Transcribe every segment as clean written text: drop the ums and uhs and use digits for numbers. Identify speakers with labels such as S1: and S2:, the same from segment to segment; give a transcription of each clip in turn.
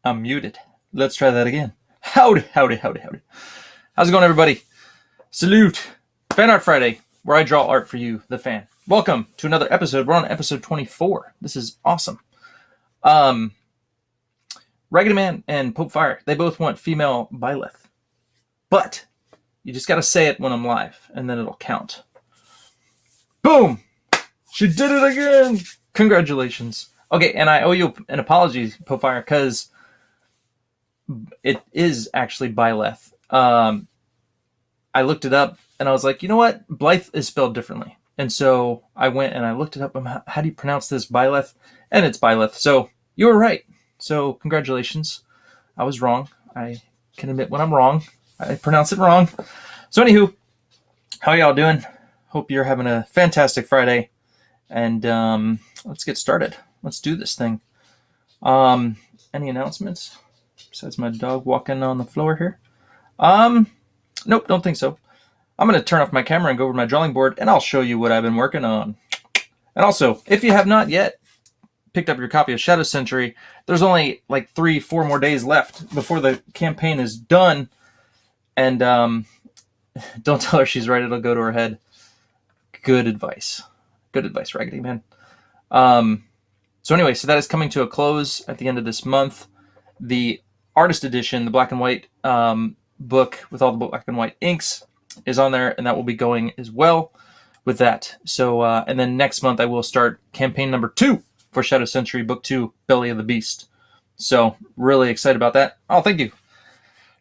S1: I'm muted. Let's try that again. Howdy, howdy, howdy, howdy. How's it going, everybody? Salute. Fan Art Friday, where I draw art for you, the fan. Welcome to another episode. We're on episode 24. This is awesome. Raggedy Man and Pope Fire, they both want female BYLETH. But you just got to say it when I'm live, and then it'll count. Boom! She did it again! Congratulations. Okay, and I owe you an apology, Pope Fire, because it is actually BYLETH. I looked it up, and I was like, you know what? Blythe is spelled differently. And so I went and I looked it up. How do you pronounce this? BYLETH? And it's BYLETH. So you were right. So congratulations. I was wrong. I can admit when I'm wrong. I pronounce it wrong. So anywho, how y'all doing? Hope you're having a fantastic Friday. And let's get started. Let's do this thing. Any announcements? Besides my dog walking on the floor here. Nope, don't think so. I'm going to turn off my camera and go over to my drawing board, and I'll show you what I've been working on. And also, if you have not yet picked up your copy of Shadow SENTRY, there's only like 3-4 more days left before the campaign is done. And don't tell her she's right, it'll go to her head. Good advice. Good advice, Raggedy Man. So anyway, so that is coming to a close at the end of this month. The artist edition, the black and white book with all the black and white inks is on there, and that will be going as well with that. So, and then next month I will start campaign number 2 for Shadow SENTRY, book 2, Belly of the Beast. So, really excited about that. Oh, thank you.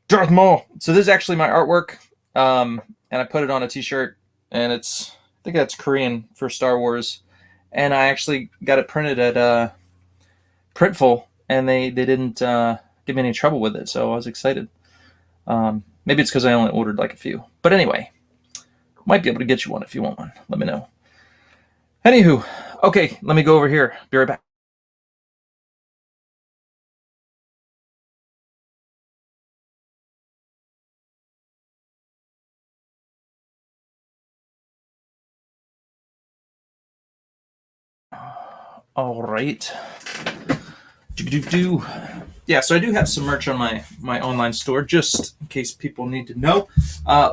S1: Darth Maul. So this is actually my artwork, and I put it on a t-shirt, and I think that's Korean for Star Wars, and I actually got it printed at Printful, and they didn't give me any trouble with it, so I was excited. Maybe it's because I only ordered like a few. But anyway, might be able to get you one if you want one. Let me know. Anywho, okay, let me go over here. Be right back. All right. Yeah, so I do have some merch on my online store, just in case people need to know.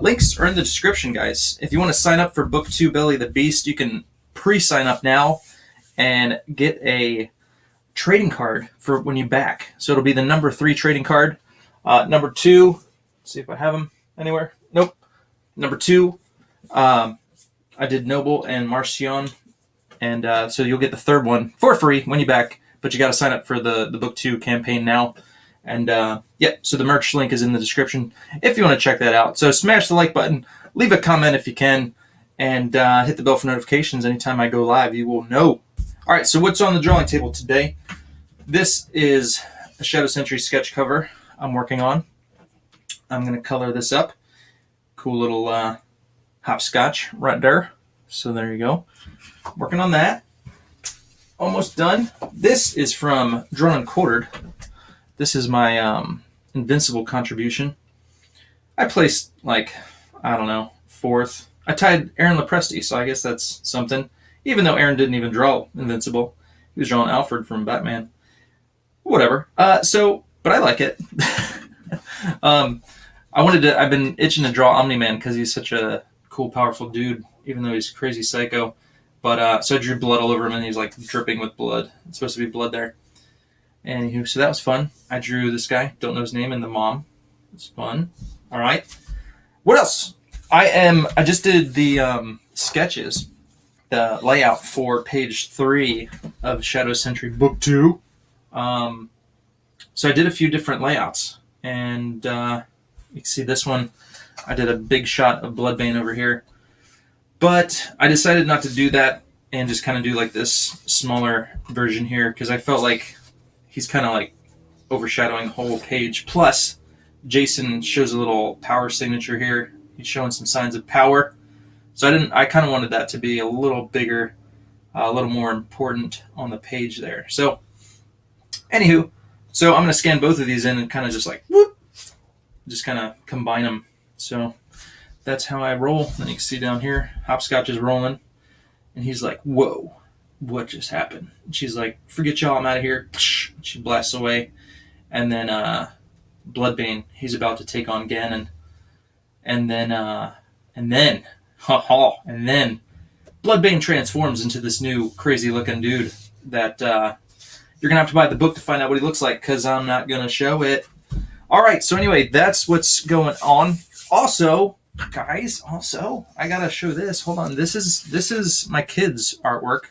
S1: Links are in the description, guys. If you want to sign up for Book 2, Belly of the Beast, you can pre-sign up now and get a trading card for when you back. So it'll be the number 3 trading card. Number 2, let's see if I have them anywhere. Nope. Number 2, I did Noble and Marcion, and so you'll get the third one for free when you back. But you got to sign up for the Book 2 campaign now. And yeah, so the merch link is in the description if you want to check that out. So smash the like button, leave a comment if you can, and hit the bell for notifications. Anytime I go live, you will know. All right, so what's on the drawing table today? This is a Shadow SENTRY sketch cover I'm working on. I'm going to color this up. Cool little hopscotch right there. So there you go. Working on that. Almost done. This is from Drawn and Quartered. This is my Invincible contribution. I placed, like, I don't know, 4th. I tied Aaron Lopresti, so I guess that's something. Even though Aaron didn't even draw Invincible. He was drawing Alfred from Batman. Whatever. But I like it. I've been itching to draw Omni-Man because he's such a cool, powerful dude, even though he's crazy psycho. But so I drew blood all over him, and he's like dripping with blood. It's supposed to be blood there. Anywho, so that was fun. I drew this guy, don't know his name, and the mom. It's fun. All right. What else? I just did the sketches, the layout for page 3 of Shadow SENTRY Book 2. So I did a few different layouts, and you can see this one. I did a big shot of Bloodbane over here. But I decided not to do that and just kind of do like this smaller version here because I felt like he's kind of like overshadowing the whole page. Plus, Jason shows a little power signature here. He's showing some signs of power. So I kind of wanted that to be a little bigger, a little more important on the page there. So, anywho, so I'm going to scan both of these in and kind of just like, whoop, just kind of combine them. So that's how I roll. And you can see down here, Hopscotch is rolling. And he's like, whoa, what just happened? And she's like, forget y'all, I'm out of here. She blasts away. and then Bloodbane, he's about to take on Ganon, and then and then and then Bloodbane transforms into this new crazy looking dude that you're gonna have to buy the book to find out what he looks like, because I'm not gonna show it. All right, so anyway, that's what's going on. Also, guys, I gotta show this. Hold on, this is my kids' artwork.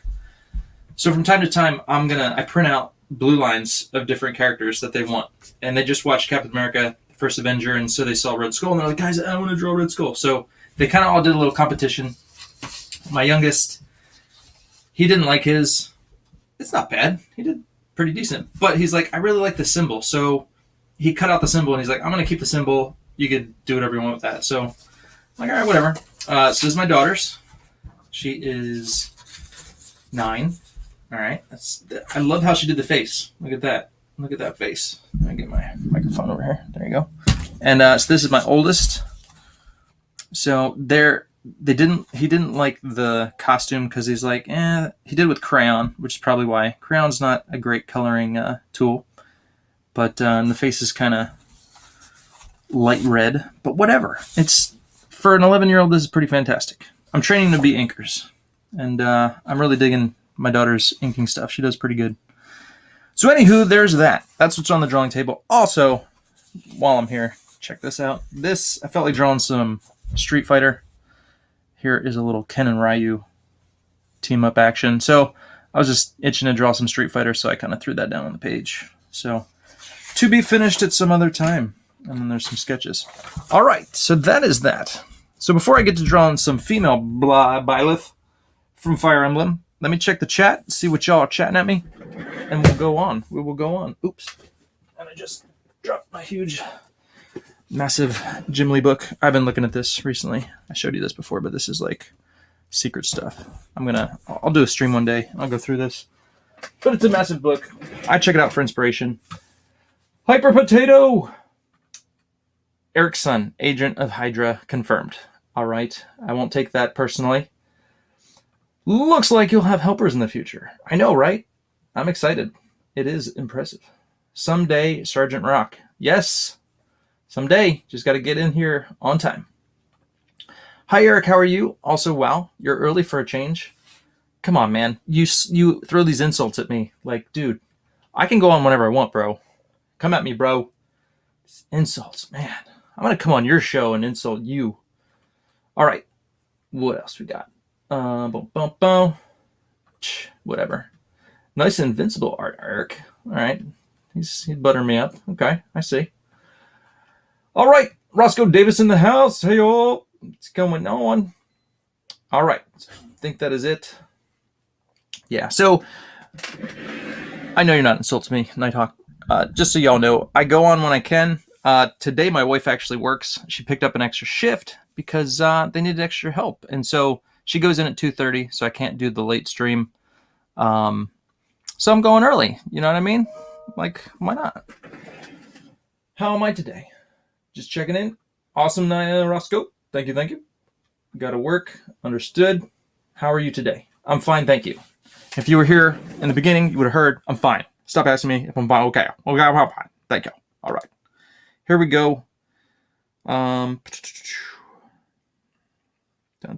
S1: So from time to time, I print out blue lines of different characters that they want, and they just watched Captain America: First Avenger, and so they saw Red Skull, and they're like, guys, I want to draw Red Skull. So they kind of all did a little competition. My youngest, he didn't like his. It's not bad. He did pretty decent, but he's like, I really like the symbol, so he cut out the symbol, and he's like, I'm gonna keep the symbol. You could do whatever you want with that. So I'm like, all right, whatever. So this is my daughter's. She is 9. All right. I love how she did the face. Look at that. Look at that face. Let me get my microphone over here. There you go. And so this is my oldest. So he didn't like the costume because he's like, he did with crayon, which is probably why. Crayon's not a great coloring tool. But the face is kind of light red. But whatever. It's, for an 11-year-old, this is pretty fantastic. I'm training to be inkers. And I'm really digging my daughter's inking stuff. She does pretty good. So anywho, there's that. That's what's on the drawing table. Also, while I'm here, check this out. I felt like drawing some Street Fighter. Here is a little Ken and Ryu team up action. So I was just itching to draw some Street Fighter, so I kind of threw that down on the page. So to be finished at some other time. And then there's some sketches. All right, so that is that. So before I get to drawing some female BYLETH from Fire Emblem, let me check the chat, see what y'all are chatting at me, and we'll go on. We will go on. Oops. And I just dropped my huge, massive Jim Lee book. I've been looking at this recently. I showed you this before, but this is like secret stuff. I'll do a stream one day. I'll go through this. But it's a massive book. I check it out for inspiration. Hyper Potato! Eric's son, agent of Hydra, confirmed. All right. I won't take that personally. Looks like you'll have helpers in the future. I know, right? I'm excited. It is impressive. Someday, Sergeant Rock. Yes, someday. Just got to get in here on time. Hi, Eric. How are you? Also, wow, you're early for a change. Come on, man. You throw these insults at me. Like, dude, I can go on whenever I want, bro. Come at me, bro. These insults, man. I'm going to come on your show and insult you. All right. What else we got? Whatever. Nice invincible art, Eric. All right. He's buttering me up. Okay, I see. All right. Roscoe Davis in the house. Hey, y'all. What's going on? All right. I think that is it. Yeah, so I know you're not insulting me, Nighthawk. Just so y'all know, I go on when I can. Today, my wife actually works. She picked up an extra shift because they needed extra help. And so she goes in at 2:30, so I can't do the late stream. So I'm going early. You know what I mean? Like, why not? How am I today? Just checking in. Awesome, Roscoe. Thank you. Got to work. Understood. How are you today? I'm fine, thank you. If you were here in the beginning, you would have heard I'm fine. Stop asking me if I'm fine. Okay, I'm fine. Thank you. All right. Here we go. Dun,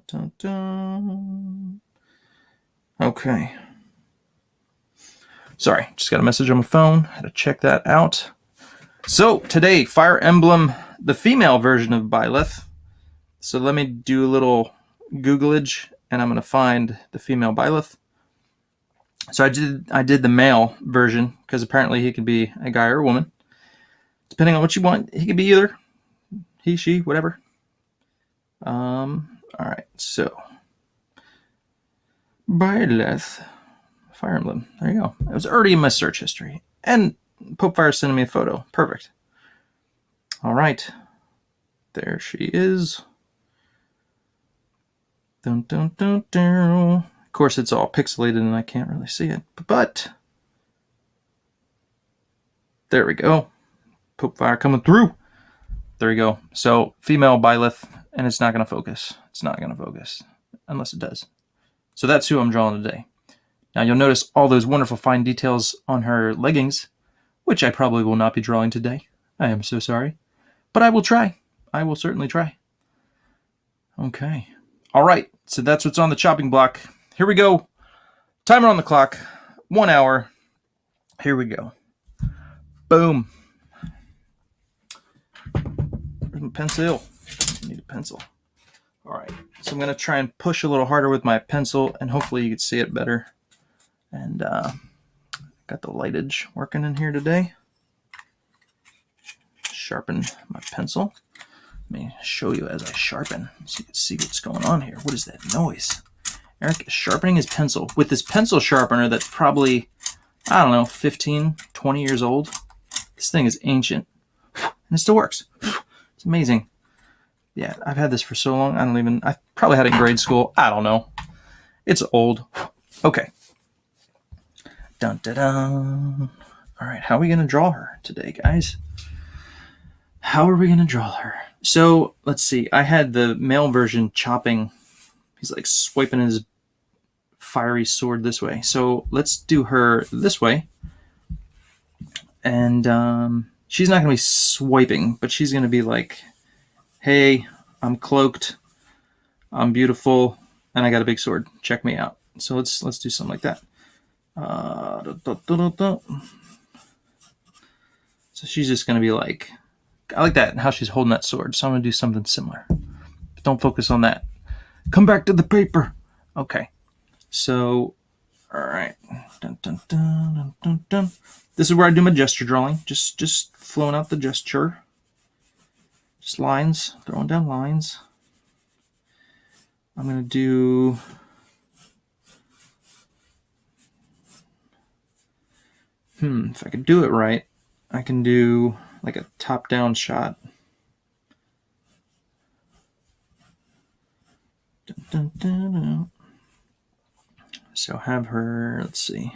S1: dun, dun. Okay. Sorry, just got a message on my phone. Had to check that out. So today, Fire Emblem, the female version of BYLETH. So let me do a little Googlage, and I'm going to find the female BYLETH. So I did the male version because apparently he could be a guy or a woman, depending on what you want. He could be either he, she, whatever. All right, so BYLETH Fire Emblem. There you go. It was already in my search history, and Pope Fire sending me a photo. Perfect. All right, there she is. Dun, dun, dun, dun. Of course, it's all pixelated and I can't really see it, but there we go. Pope Fire coming through. There we go. So female BYLETH, and it's not going to focus. It's not going to focus unless it does. So that's who I'm drawing today. Now you'll notice all those wonderful fine details on her leggings which I probably will not be drawing today. I am so sorry. But I will try. I will certainly try. Okay. All right. So that's what's on the chopping block. Here we go. Timer on the clock. 1 hour. Here we go. Boom. Where's my pencil? I need a pencil. All right. So I'm going to try and push a little harder with my pencil, and hopefully you can see it better. And got the lightage working in here today. Sharpen my pencil. Let me show you as I sharpen so you can see what's going on here. What is that noise? Eric is sharpening his pencil with this pencil sharpener that's probably, I don't know, 15, 20 years old. This thing is ancient, and it still works. It's amazing. Yeah, I've had this for so long, I probably had it in grade school. I don't know. It's old. Okay. Dun, dun, dun. All right, how are we going to draw her today, guys? How are we going to draw her? So, let's see. I had the male version chopping. He's like swiping his fiery sword this way. So, let's do her this way. And she's not going to be swiping, but she's going to be like, hey, I'm cloaked, I'm beautiful, and I got a big sword. Check me out. So, let's do something like that. So, she's just going to be like, I like that, how she's holding that sword. So I'm going to do something similar. But don't focus on that. Come back to the paper. Okay. So, all right. Dun, dun, dun, dun, dun, dun. This is where I do my gesture drawing. Just flowing out the gesture. Just lines. Throwing down lines. I'm going to do... if I could do it right, I can do like a top-down shot. Dun, dun, dun, dun. So have her, let's see.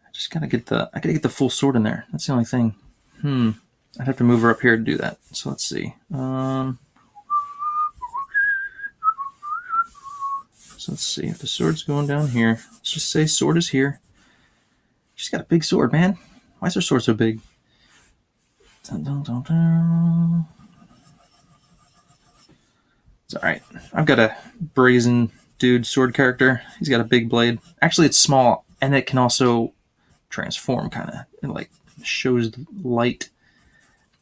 S1: I just gotta get the full sword in there. That's the only thing. I'd have to move her up here to do that. So let's see. So let's see if the sword's going down here. Let's just say sword is here. She's got a big sword, man. Why is her sword so big? Dun, dun, dun, dun. It's alright. I've got a brazen dude sword character. He's got a big blade. Actually, it's small, and it can also transform, kind of. It like shows light,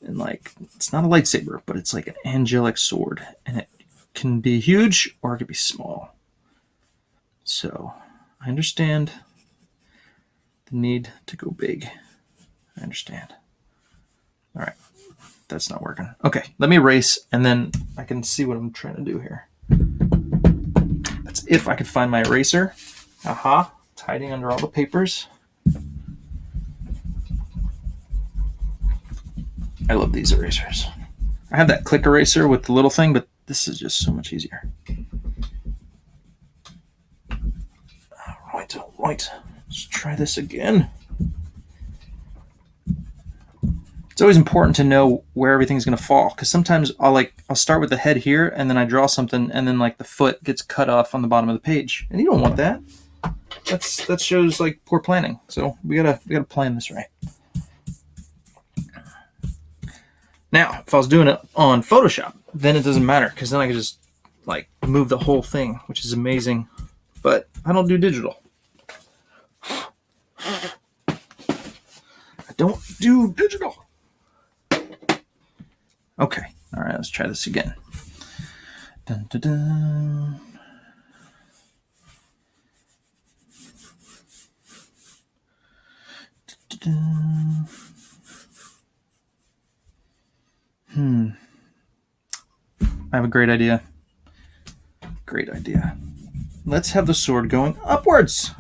S1: and like it's not a lightsaber, but it's like an angelic sword, and it can be huge or it can be small. So I understand the need to go big. I understand. All right, that's not working. Okay, let me erase, and then I can see what I'm trying to do here. That's if I could find my eraser. Aha, it's hiding under all the papers. I love these erasers. I have that click eraser with the little thing, but this is just so much easier. All right. Let's try this again. It's always important to know where everything's going to fall, because sometimes I'll start with the head here, and then I draw something, and then like the foot gets cut off on the bottom of the page, and you don't want that. That shows like poor planning. So we gotta plan this right. Now, if I was doing it on Photoshop, then it doesn't matter, because then I can just like move the whole thing, which is amazing. But I don't do digital. I don't do digital. Okay. All right. Let's try this again. Dun, dun, dun. Dun, dun, dun. I have a great idea. Great idea. Let's have the sword going upwards.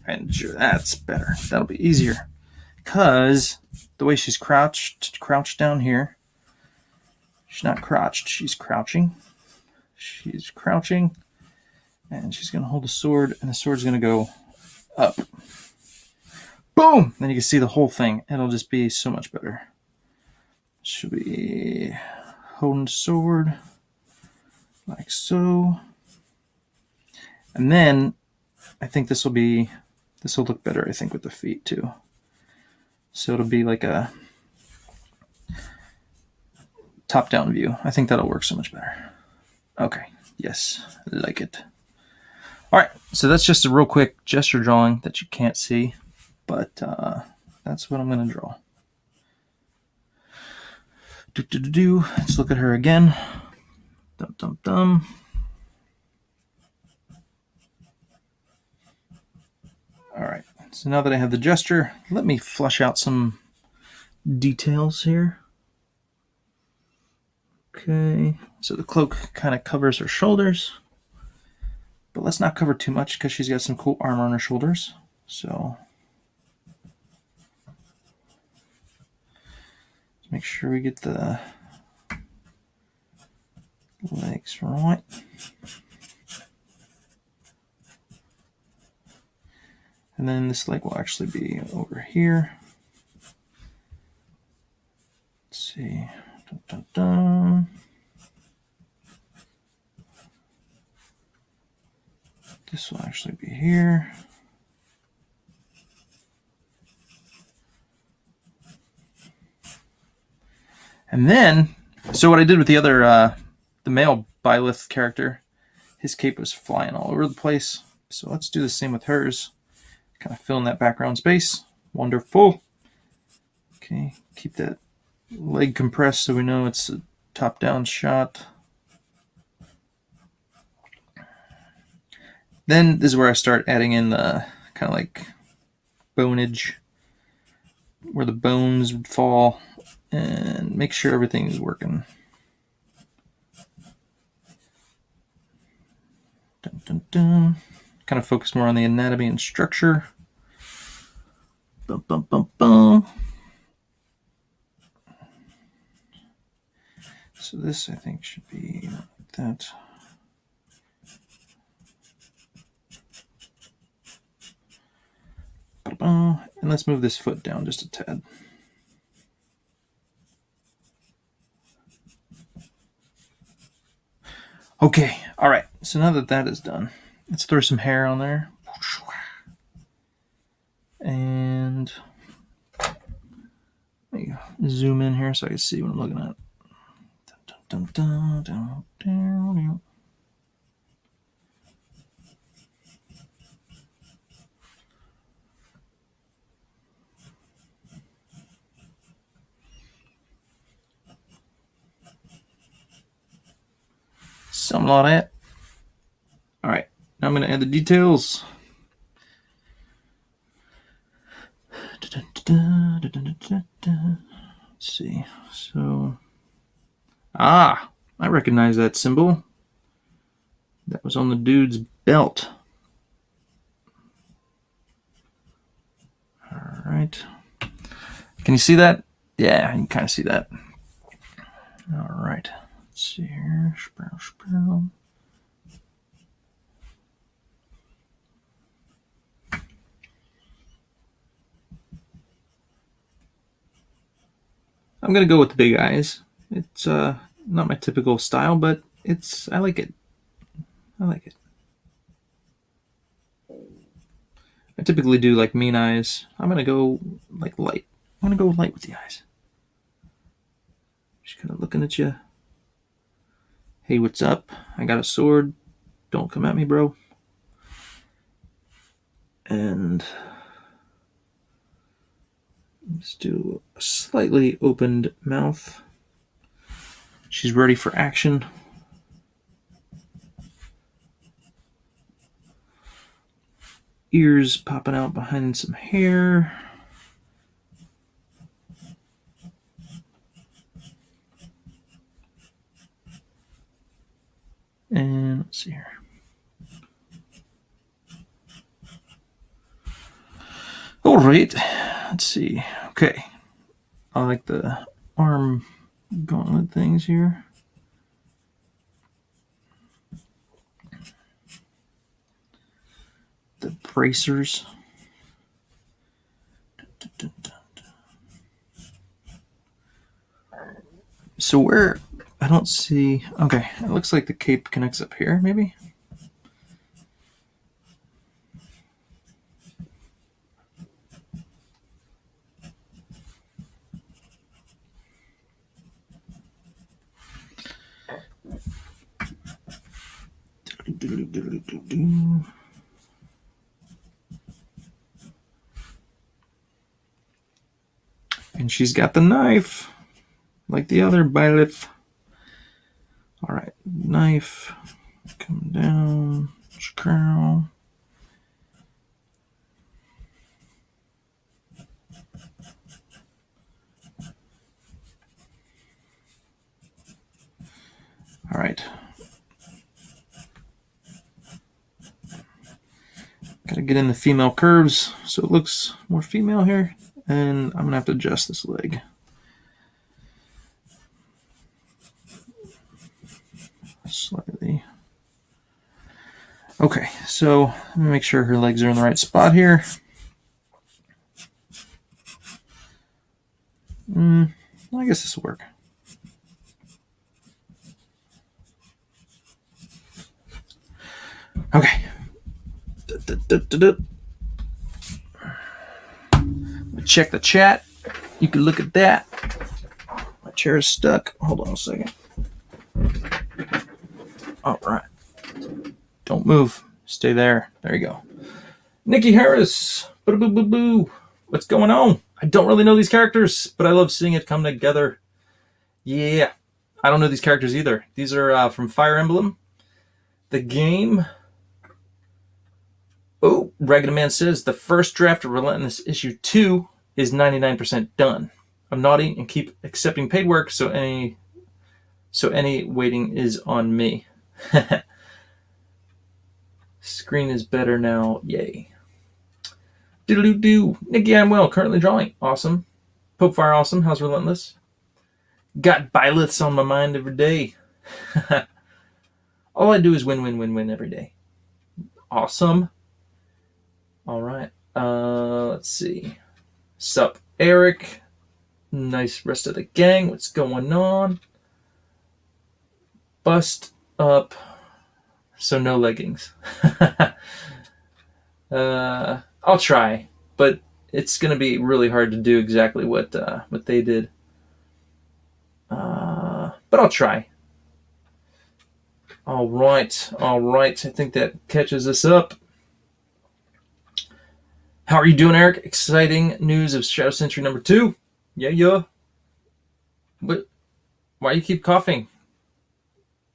S1: And sure, that's better. That'll be easier. Because the way she's crouched down here, she's not crouched, she's crouching. She's crouching, and she's going to hold the sword, and the sword's going to go up. Boom! Then you can see the whole thing. It'll just be so much better. Should be holding the sword like so. And then I think this will look better, I think, with the feet too. So it'll be like a top-down view. I think that'll work so much better. Okay, yes, like it. All right, so that's just a real quick gesture drawing that you can't see, but that's what I'm going to draw. Let's look at her again. Dum dum dum. All right, so now that I have the gesture, let me flush out some details here. Okay, so the cloak kind of covers her shoulders, but let's not cover too much because she's got some cool armor on her shoulders. So let's make sure we get the legs right. And then this leg will actually be over here. Let's see. Dun, dun, dun. This will actually be here. And then, so what I did with the other, the male BYLETH character, his cape was flying all over the place. So let's do the same with hers. Kind of fill in that background space. Wonderful. Okay, keep that leg compressed so we know it's a top-down shot. Then this is where I start adding in the kind of like bonage, where the bones would fall, and make sure everything is working. Dun, dun, dun. Kind of focus more on the anatomy and structure. Bum, bum, bum, bum. So this, I think, should be like that. And let's move this foot down just a tad. Okay, all right. So now that that is done, let's throw some hair on there. And let me zoom in here so I can see what I'm looking at. Dun, dun, dun, dun, dun. Something like that. All right, now I'm going to add the details. Let's see. So, I recognize that symbol. That was on the dude's belt. All right. Can you see that? Yeah, you can kind of see that. All right. Let's see here. I'm gonna go with the big eyes. It's not my typical style, but I like it. I like it. I typically do like mean eyes. I'm gonna go like light. I'm gonna go light with the eyes. Just kind of looking at you. Hey, what's up? I got a sword. Don't come at me, bro. And let's do a slightly opened mouth. She's ready for action. Ears popping out behind some hair. And let's see here. All right, let's see. Okay, I like the arm gauntlet things here. The bracers. So where I don't see. Okay, it looks like the cape connects up here, maybe. And she's got the knife, like the other BYLETH. All right, knife, come down, curl. All right. Gotta get in the female curves so it looks more female here. And I'm gonna have to adjust this leg. Slightly. Okay, so let me make sure her legs are in the right spot here. I guess this will work. Okay. Check the chat. You can look at that. My chair is stuck. Hold on a second. All right. Don't move. Stay there. There you go. Nikki Harris. Boo-boo-boo-boo. What's going on? I don't really know these characters, but I love seeing it come together. Yeah. I don't know these characters either. These are from Fire Emblem. The game. Oh, Ragged Man says the first draft of Relentless issue 2 is 99% done. I'm naughty and keep accepting paid work, so any waiting is on me. Screen is better now. Yay. Doodle-doo-doo. Nikki, I'm well. Currently drawing. Awesome. Pope Fire, awesome. How's Relentless? Got BYLETHs on my mind every day. All I do is win, win, win, win every day. Awesome. All right. Let's see. Sup, Eric. Nice rest of the gang. What's going on? Bust up. So no leggings. I'll try, but it's going to be really hard to do exactly what they did. But I'll try. All right. I think that catches us up. How are you doing, Eric? Exciting news of Shadow Sentry number 2. Yeah. What? Why you keep coughing?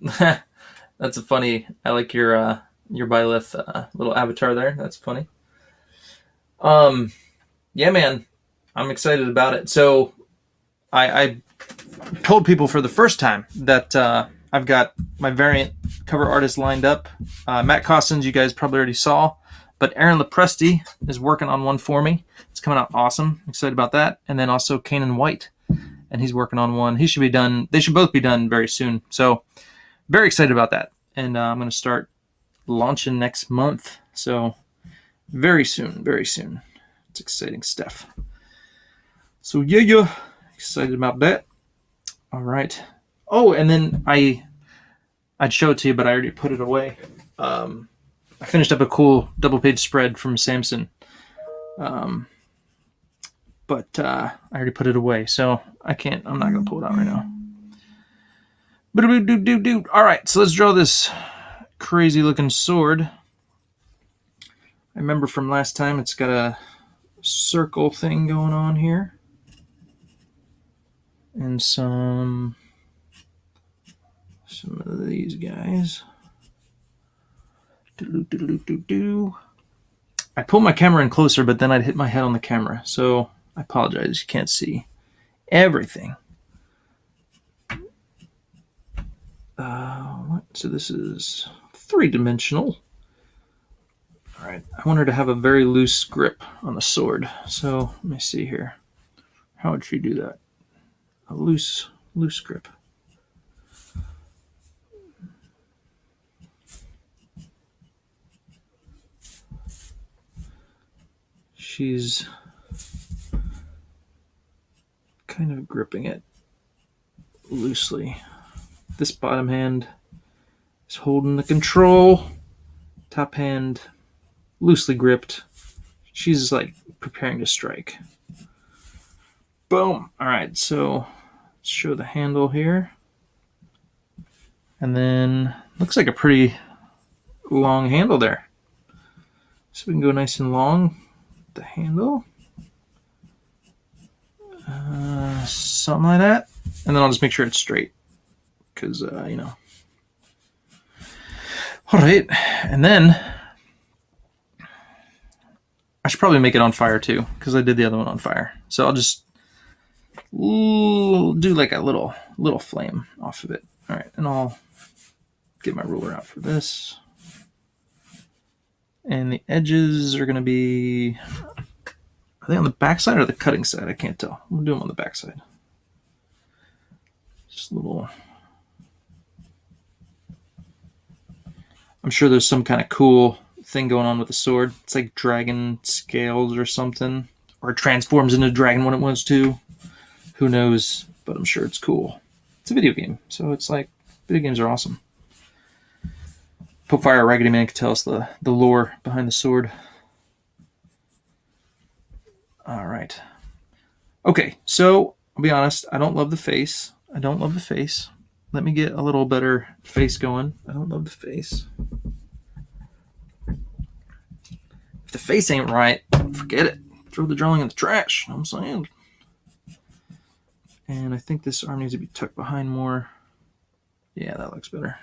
S1: That's a funny. I like your BYLETH little avatar there. That's funny. Yeah, man, I'm excited about it. So, I told people for the first time that I've got my variant cover artist lined up. Matt Costins, you guys probably already saw, but Aaron Lepresti is working on one for me. It's coming out awesome. I'm excited about that. And then also Kanan White, and he's working on one. He should be done. They should both be done very soon. So, very excited about that. And I'm going to start launching next month. So, very soon. It's exciting stuff. So, yeah. Excited about that. All right. Oh, and then I'd show it to you, but I already put it away. I finished up a cool double-page spread from Samson. But I already put it away, so I'm not going to pull it out right now. All right, so let's draw this crazy-looking sword. I remember from last time it's got a circle thing going on here. And some of these guys. I pulled my camera in closer, but then I'd hit my head on the camera. So I apologize. You can't see everything. So this is 3-dimensional. All right. I want her to have a very loose grip on the sword. So let me see here. How would she do that? A loose grip. She's kind of gripping it loosely. This bottom hand is holding the control. Top hand loosely gripped. She's like preparing to strike. Boom. All right, so let's show the handle here. And then looks like a pretty long handle there. So we can go nice and long with the handle. Something like that. And then I'll just make sure it's straight. Because, you know. All right. And then I should probably make it on fire too, because I did the other one on fire. So I'll just do like a little flame off of it. All right. And I'll get my ruler out for this. And the edges are going to be, are they on the back side or the cutting side? I can't tell. We'll do them on the back side. Just a little. I'm sure there's some kind of cool thing going on with the sword. It's like dragon scales or something. Or it transforms into a dragon when it wants to. Who knows? But I'm sure it's cool. It's a video game. So it's like, video games are awesome. Pokefire Raggedy Man could tell us the lore behind the sword. All right. Okay, so I'll be honest. I don't love the face. I don't love the face. Let me get a little better face going. I don't love the face. If the face ain't right, forget it. Throw the drawing in the trash. You know what I'm saying? And I think this arm needs to be tucked behind more. Yeah, that looks better.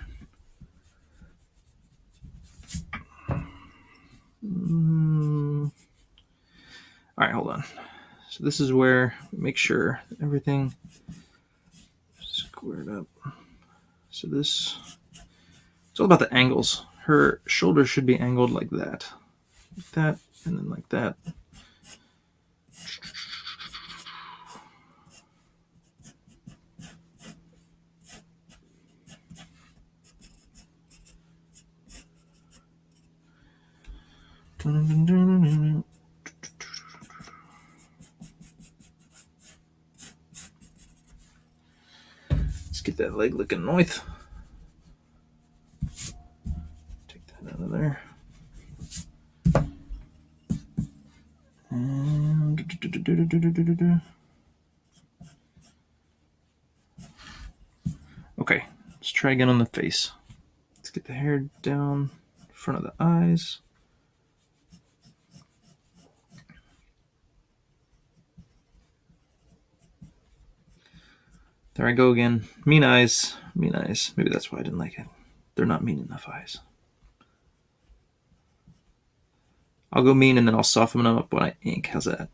S1: All right, hold on. So this is where we make sure that everything squared up. So this, it's all about the angles. Her shoulder should be angled like that, and then like that. Let's get that leg looking north. Take that out of there. And okay, let's try again on the face. Let's get the hair down in front of the eyes. There I go again. Mean eyes. Mean eyes. Maybe that's why I didn't like it. They're not mean enough eyes. I'll go mean and then I'll soften them up when I ink. How's that?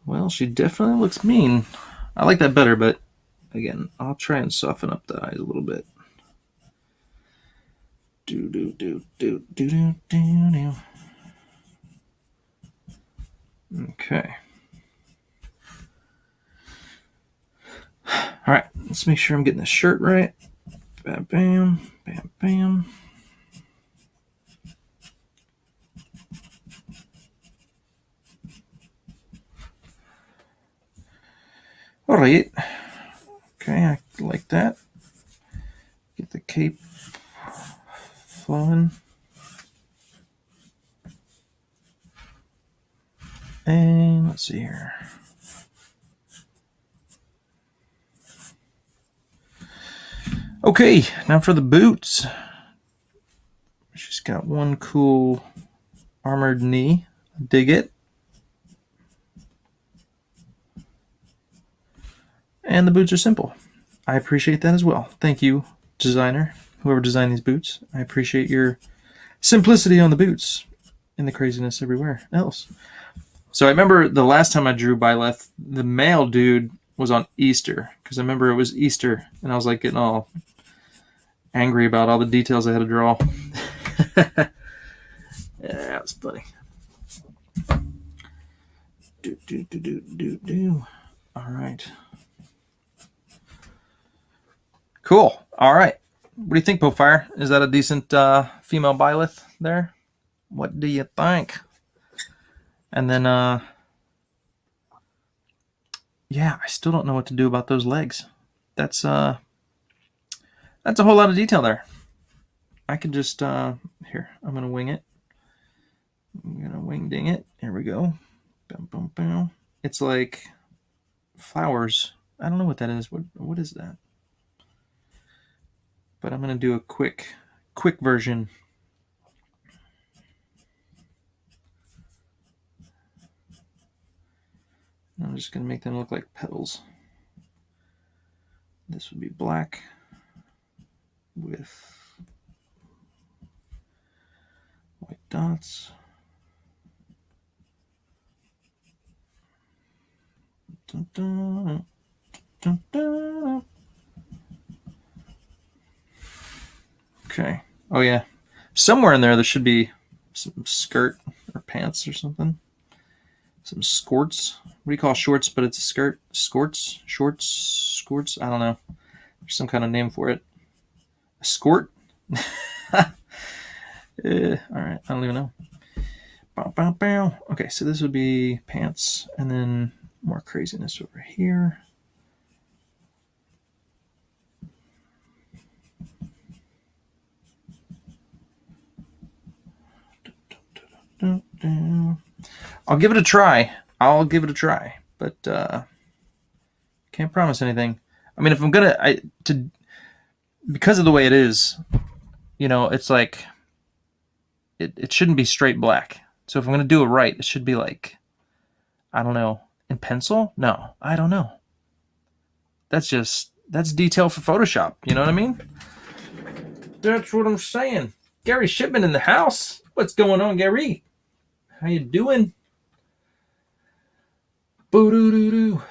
S1: Well, she definitely looks mean. I like that better, but again, I'll try and soften up the eyes a little bit. Okay. All right, let's make sure I'm getting the shirt right. Bam, bam, bam, bam. All right. Okay, I like that. Get the cape flowing. And let's see here. Okay, now for the boots. She's got one cool armored knee. Dig it. And the boots are simple. I appreciate that as well. Thank you, designer, whoever designed these boots. I appreciate your simplicity on the boots and the craziness everywhere else. So I remember the last time I drew BYLETH, the male dude was on Easter, because I remember it was Easter, and I was like getting all angry about all the details I had to draw. Yeah, that was funny. All right. Cool. All right. What do you think, Pokefire? Is that a decent female BYLETH there? What do you think? And then, yeah, I still don't know what to do about those legs. That's a whole lot of detail there. I could just, here, I'm going to wing it. I'm going to wing ding it. Here we go. Boom, boom, boom. It's like flowers. I don't know what that is. What is that? But I'm going to do a quick version. I'm just going to make them look like petals. This would be black with white dots. Dun, dun, dun, dun. Okay. Oh yeah. Somewhere in there should be some skirt or pants or something. Some skirts. What do you call shorts, but it's a skirt? Skirts? Shorts? Skirts? I don't know. There's some kind of name for it. A skirt? All right. I don't even know. Bow, bow, bow. Okay, so this would be pants, and then more craziness over here. I'll give it a try. But can't promise anything. I mean, if I'm gonna, because of the way it is, it's like it shouldn't be straight black. So if I'm gonna do it right, it should be like, I don't know, in pencil? No, I don't know. That's detail for Photoshop. You know what I mean? That's what I'm saying. Gary Shipman in the house. What's going on, Gary? How you doing? Boo-doo-doo-doo.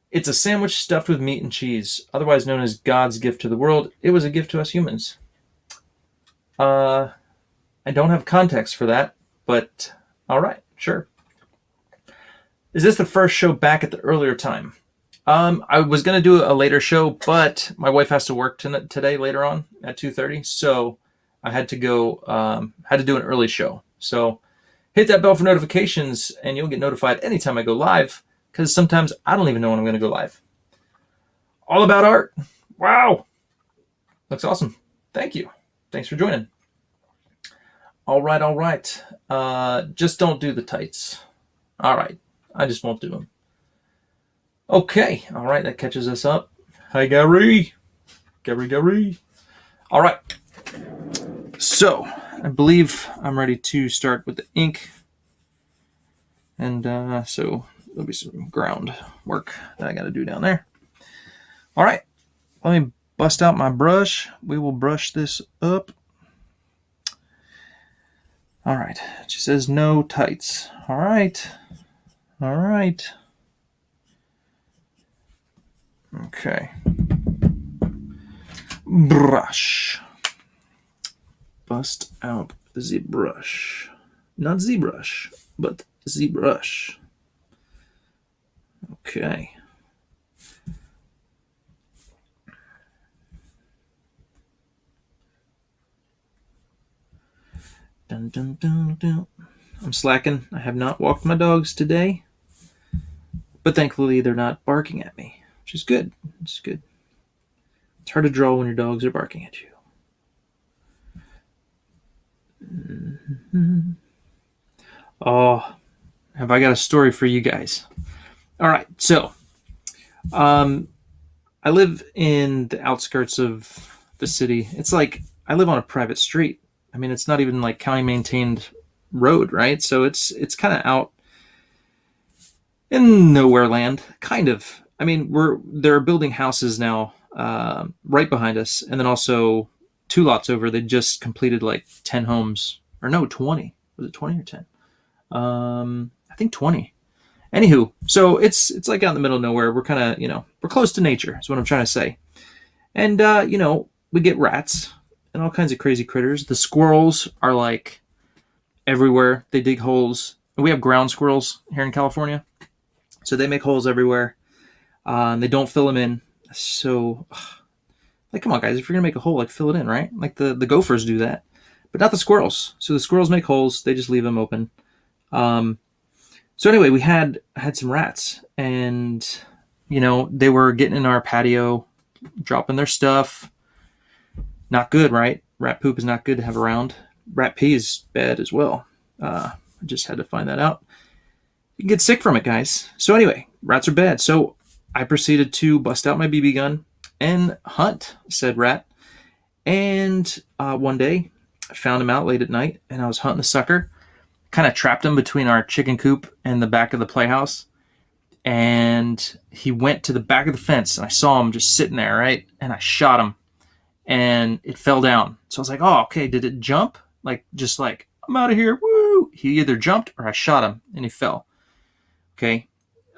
S1: It's a sandwich stuffed with meat and cheese, otherwise known as God's gift to the world. It was a gift to us humans. I don't have context for that, but all right, sure. Is this the first show back at the earlier time? I was going to do a later show, but my wife has to work today later on at 2:30, so I had to go, had to do an early show. So hit that bell for notifications, and you'll get notified anytime I go live, because sometimes I don't even know when I'm going to go live. All about art. Wow. Looks awesome. Thank you. Thanks for joining. All right. Just don't do the tights. All right. I just won't do them. Okay. All right. That catches us up. Hi, Gary. Gary. All right. So I believe I'm ready to start with the ink. And so there'll be some ground work that I got to do down there. All right. Let me bust out my brush. We will brush this up. All right. She says no tights. All right. Okay. Brush. Bust out the ZBrush. Not ZBrush, but ZBrush. Okay. Dun, dun, dun, dun. I'm slacking. I have not walked my dogs today, but thankfully they're not barking at me, which is good. It's good. It's hard to draw when your dogs are barking at you. Mm-hmm. Oh, have I got a story for you guys? All right, so I live in the outskirts of the city. It's like I live on a private street. I mean, it's not even like county maintained road, right? So it's kind of out in nowhere land, kind of. I mean, they're building houses now right behind us, and then also 2 lots over. They just completed like 10 homes, or no, 20. Was it 20 or 10? I think 20. Anywho, so it's like out in the middle of nowhere. We're kind of, we're close to nature, is what I'm trying to say. And, we get rats and all kinds of crazy critters. The squirrels are like everywhere. They dig holes. We have ground squirrels here in California. So they make holes everywhere. They don't fill them in. So, like, come on, guys. If you're going to make a hole, like, fill it in, right? Like the gophers do that. But not the squirrels. So the squirrels make holes. They just leave them open. So anyway, we had some rats. And, they were getting in our patio, dropping their stuff. Not good, right? rat poop is not good to have around. Rat pee is bad as well. I just had to find that out. You can get sick from it, guys. So anyway, rats are bad. So I proceeded to bust out my BB gun and hunt said rat. And one day, I found him out late at night, and I was hunting a sucker. Kind of trapped him between our chicken coop and the back of the playhouse. And he went to the back of the fence, and I saw him just sitting there, right? And I shot him, and it fell down. So I was like, oh, okay, did it jump? Just like, I'm out of here, woo! He either jumped or I shot him, and he fell. Okay.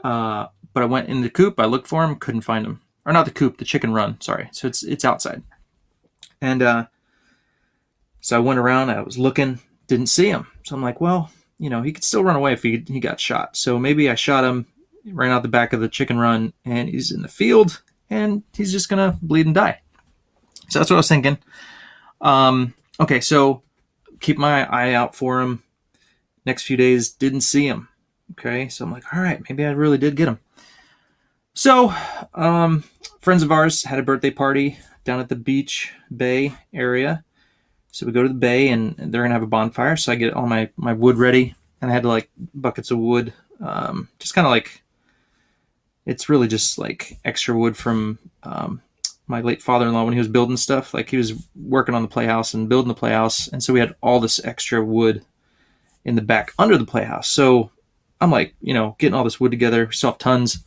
S1: But I went in the coop, I looked for him, couldn't find him. Or not the coop, the chicken run, sorry. So it's outside. And so I went around, I was looking, didn't see him. So I'm like, well, he could still run away if he got shot. So maybe I shot him, ran out the back of the chicken run, and he's in the field, and he's just going to bleed and die. So that's what I was thinking. Okay, so keep my eye out for him. Next few days, didn't see him. Okay, so I'm like, all right, maybe I really did get him. So, friends of ours had a birthday party down at the beach bay area. So we go to the bay, and they're going to have a bonfire. So I get all my wood ready, and I had buckets of wood. Just kind of it's really just like extra wood from my late father-in-law when he was building stuff. Like he was working on the playhouse and building the playhouse. And so we had all this extra wood in the back under the playhouse. So I'm like, getting all this wood together. We still have tons.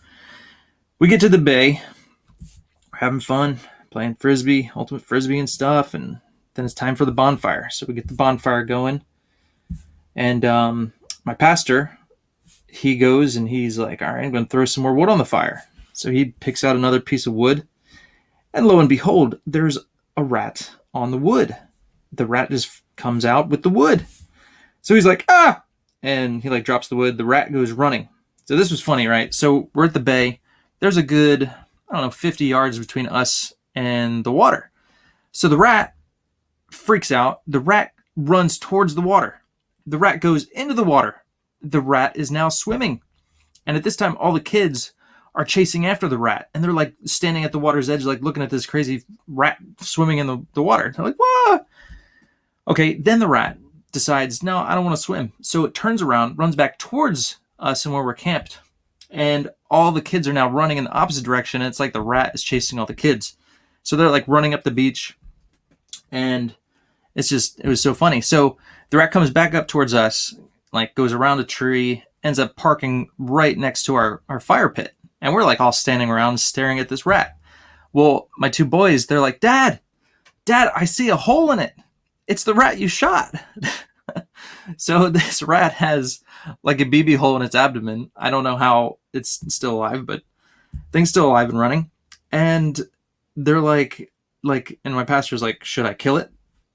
S1: We get to the bay. We're having fun, playing frisbee, ultimate frisbee and stuff. And then it's time for the bonfire. So we get the bonfire going. And my pastor, he goes and he's like, all right, I'm going to throw some more wood on the fire. So he picks out another piece of wood. And lo and behold, there's a rat on the wood. The rat just comes out with the wood. So he's like, ah! And he drops the wood. The rat goes running. So this was funny, right? So we're at the bay. There's a good, 50 yards between us and the water. So the rat freaks out. The rat runs towards the water. The rat goes into the water. The rat is now swimming. And at this time, all the kids are chasing after the rat. And they're standing at the water's edge, looking at this crazy rat swimming in the water. They're like, whoa! Okay, then the rat decides, no, I don't want to swim. So it turns around, runs back towards us and where we're camped. And all the kids are now running in the opposite direction. And it's like the rat is chasing all the kids. So they're running up the beach. And it was so funny. So the rat comes back up towards us, goes around a tree, ends up parking right next to our fire pit. And we're all standing around staring at this rat. Well, my two boys, they're like, Dad, I see a hole in it. It's the rat you shot. So this rat has a BB hole in its abdomen. I don't know how it's still alive, but thing's still alive and running. And they're and my pastor's like, should I kill it?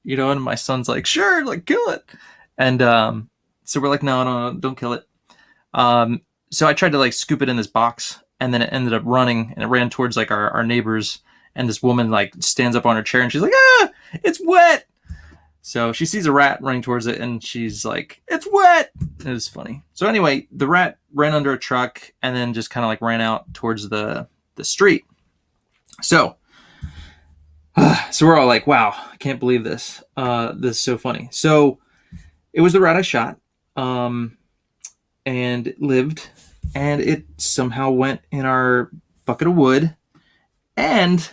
S1: And my son's like, sure, kill it. And so we're like, no, don't kill it. So I tried to scoop it in this box, and then it ended up running, and it ran towards our neighbors. And this woman stands up on her chair, and she's like, ah, it's wet. So she sees a rat running towards it, and she's like, it's wet. It was funny. So anyway, the rat ran under a truck and then just kind of ran out towards the street. So we're all like, wow, I can't believe this. This is so funny. So it was the rat I shot, and it lived, and it somehow went in our bucket of wood, and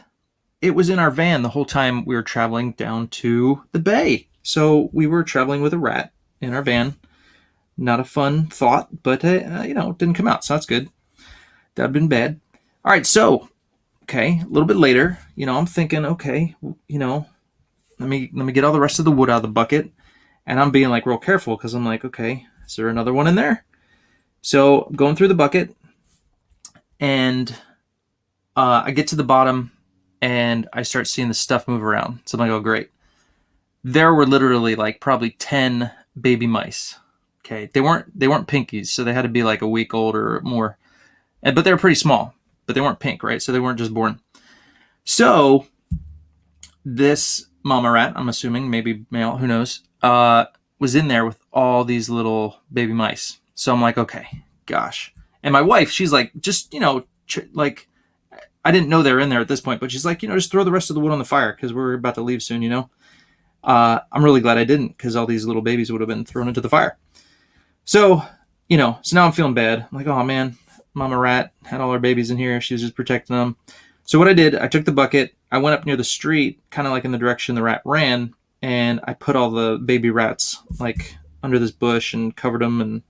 S1: it was in our van the whole time we were traveling down to the bay. So we were traveling with a rat in our van. Not a fun thought, but it didn't come out, so that's good. That'd been bad. All right, so okay, a little bit later, I'm thinking, okay, let me get all the rest of the wood out of the bucket, and I'm being real careful because I'm like, okay, is there another one in there? So I'm going through the bucket, and I get to the bottom. And I start seeing the stuff move around. So I'm like, oh, great. There were literally probably 10 baby mice. Okay. They weren't pinkies. So they had to be a week old or more. But they were pretty small. But they weren't pink, right? So they weren't just born. So this mama rat, I'm assuming, maybe male, who knows, was in there with all these little baby mice. So I'm like, okay, gosh. And my wife, she's just, I didn't know they were in there at this point, but she's like, just throw the rest of the wood on the fire because we're about to leave soon, I'm really glad I didn't, because all these little babies would have been thrown into the fire. So, so now I'm feeling bad. I'm like, oh man, Mama Rat had all her babies in here. She was just protecting them. So what I did, I took the bucket, I went up near the street, kind of like in the direction the rat ran, and I put all the baby rats like under this bush and covered them, and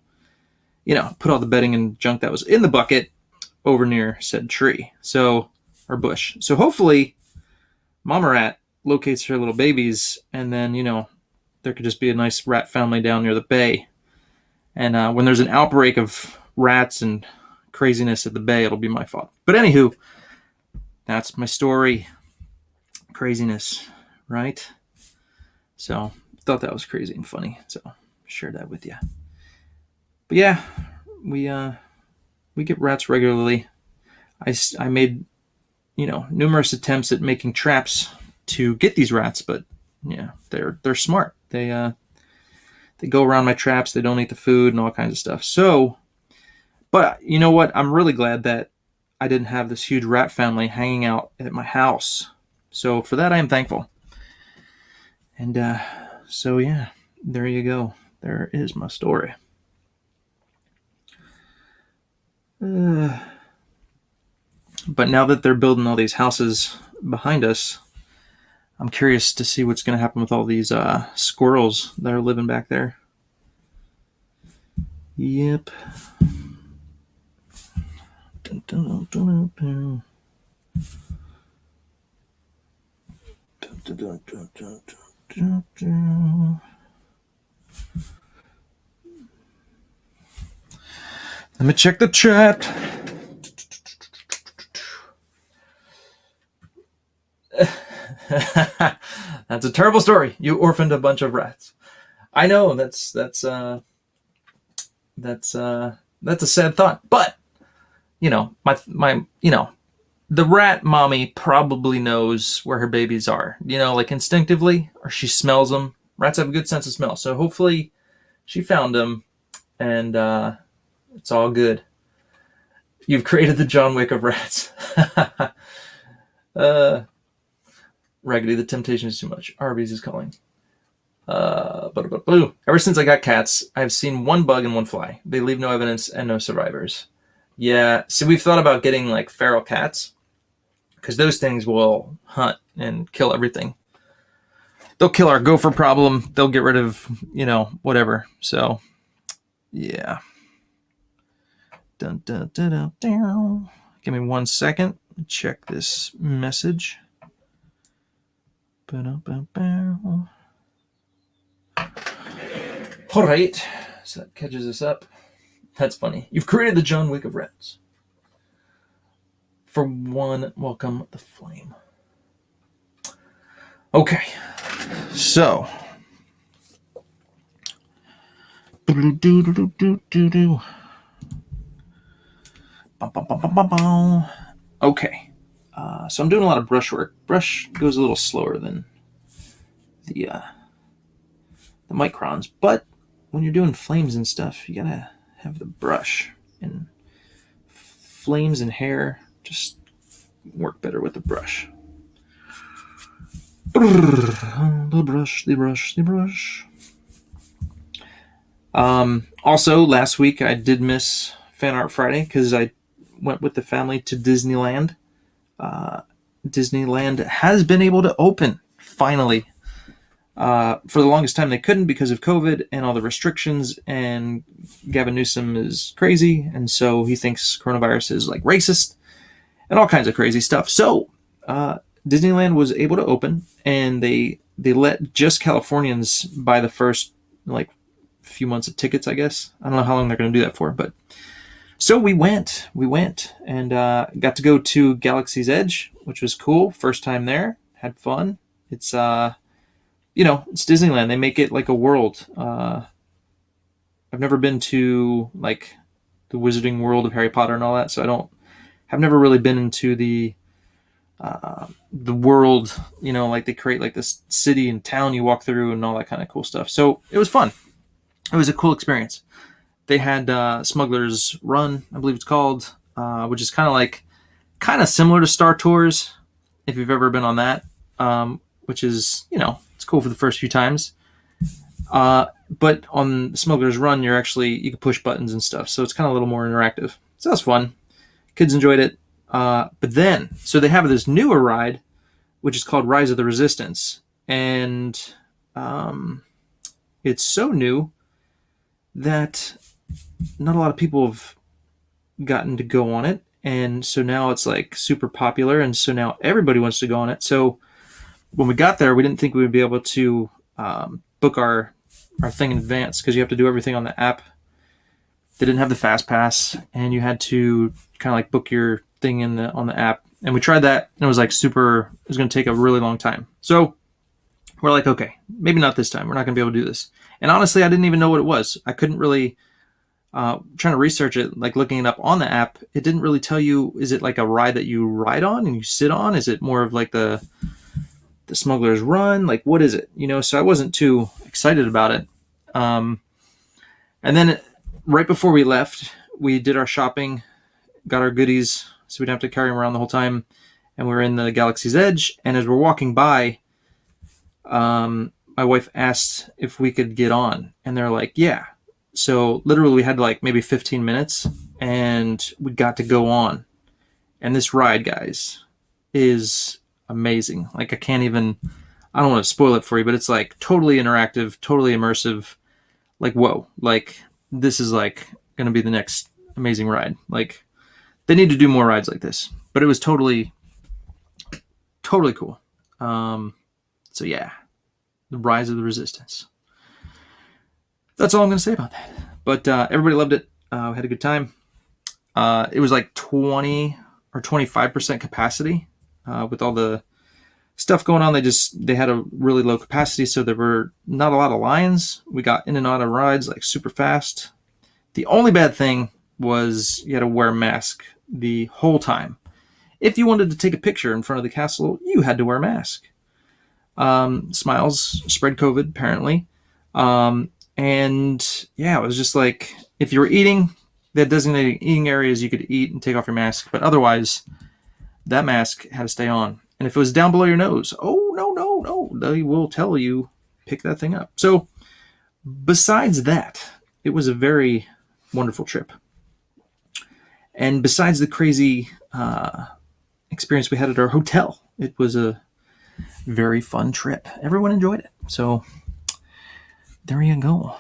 S1: put all the bedding and junk that was in the bucket over near said tree, or bush. So hopefully Mama Rat locates her little babies, and then there could just be a nice rat family down near the bay. And when there's an outbreak of rats and craziness at the bay, it'll be my fault. But anywho, that's my story. Craziness, right? So thought that was crazy and funny, so shared that with you. But yeah, we get rats regularly. I made numerous attempts at making traps to get these rats, but yeah, they're smart. They go around my traps. They don't eat the food and all kinds of stuff. So, but you know what? I'm really glad that I didn't have this huge rat family hanging out at my house. So for that, I am thankful. And so yeah, there you go. There is my story. But now that they're building all these houses behind us, I'm curious to see what's going to happen with all these squirrels that are living back there. Yep. Dun, dun, dun, dun, dun. Let me check the chat. That's a terrible story. You orphaned a bunch of rats. I know that's a sad thought, but the rat mommy probably knows where her babies are, like instinctively, or she smells them. Rats have a good sense of smell, so hopefully she found them, and it's all good. You've created the John Wick of rats. Raggedy, the temptation is too much. Arby's is calling. Ever since I got cats, I've seen one bug and one fly. They leave no evidence and no survivors. Yeah, so we've thought about getting like feral cats, because those things will hunt and kill everything. They'll kill our gopher problem. They'll get rid of, whatever. So, yeah. Dun, dun, dun, dun, dun. Give me 1 second. Check this message. All right, so that catches us up. That's funny. You've created the John Wick of rats. For one, welcome the flame. Okay, so. Okay. So I'm doing a lot of brush work. Brush goes a little slower than the microns, but when you're doing flames and stuff, you gotta have the brush. And flames and hair just work better with the brush. The brush. Also, last week I did miss Fan Art Friday because I went with the family to Disneyland. Disneyland has been able to open, finally. For the longest time they couldn't because of COVID and all the restrictions, and Gavin Newsom is crazy, and so he thinks coronavirus is like racist and all kinds of crazy stuff. So Disneyland was able to open, and they let just Californians buy the first few months of tickets, I guess. I don't know how long they're going to do that for, but so we went and got to go to Galaxy's Edge, which was cool. First time there, had fun. It's it's Disneyland. They make it like a world. I've never been to like the Wizarding World of Harry Potter and all that, so I've never really been into the world. Like they create like this city and town you walk through and all that kind of cool stuff. So it was fun. It was a cool experience. They had Smuggler's Run, I believe it's called, which is kind of similar to Star Tours, if you've ever been on that, which is, it's It's cool for the first few times. But on Smuggler's Run, you can push buttons and stuff, so it's kind of a little more interactive. So that's fun. Kids enjoyed it. But then, so they have this newer ride, which is called Rise of the Resistance, and it's so new that not a lot of people have gotten to go on it, and so now it's like super popular, and so now everybody wants to go on it. So when we got there, we didn't think we would be able to book our thing in advance, because you have to do everything on the app. They didn't have the fast pass, and you had to kind of like book your thing on the app. And we tried that, and it was like it was going to take a really long time. So we're like, okay, maybe not this time. We're not going to be able to do this. And honestly, I didn't even know what it was. I couldn't really, trying to research it, like looking it up on the app, it didn't really tell you, is it like a ride that you ride on and you sit on? Is it more of like the Smuggler's Run? Like, what is it? So I wasn't too excited about it. And then right before we left, we did our shopping, got our goodies, so we didn't have to carry them around the whole time. And we were in the Galaxy's Edge, and as we're walking by, my wife asked if we could get on, and they're like, yeah. So literally we had like maybe 15 minutes, and we got to go on. And this ride, guys, is amazing. Like, I don't want to spoil it for you, but it's like totally interactive, totally immersive. Like, whoa, like this is like going to be the next amazing ride. Like, they need to do more rides like this, but it was totally cool. So yeah, the Rise of the Resistance. That's all I'm going to say about that. But everybody loved it. We had a good time. It was like 20 or 25% capacity with all the stuff going on. They had a really low capacity, so there were not a lot of lines. We got in and out of rides like super fast. The only bad thing was you had to wear a mask the whole time. If you wanted to take a picture in front of the castle, you had to wear a mask. Smiles spread COVID, apparently. And yeah, it was just like, if you were eating, they had designated eating areas you could eat and take off your mask, but otherwise, that mask had to stay on. And if it was down below your nose, oh, no, they will tell you, pick that thing up. So besides that, it was a very wonderful trip. And besides the crazy experience we had at our hotel, it was a very fun trip. Everyone enjoyed it. So there you go.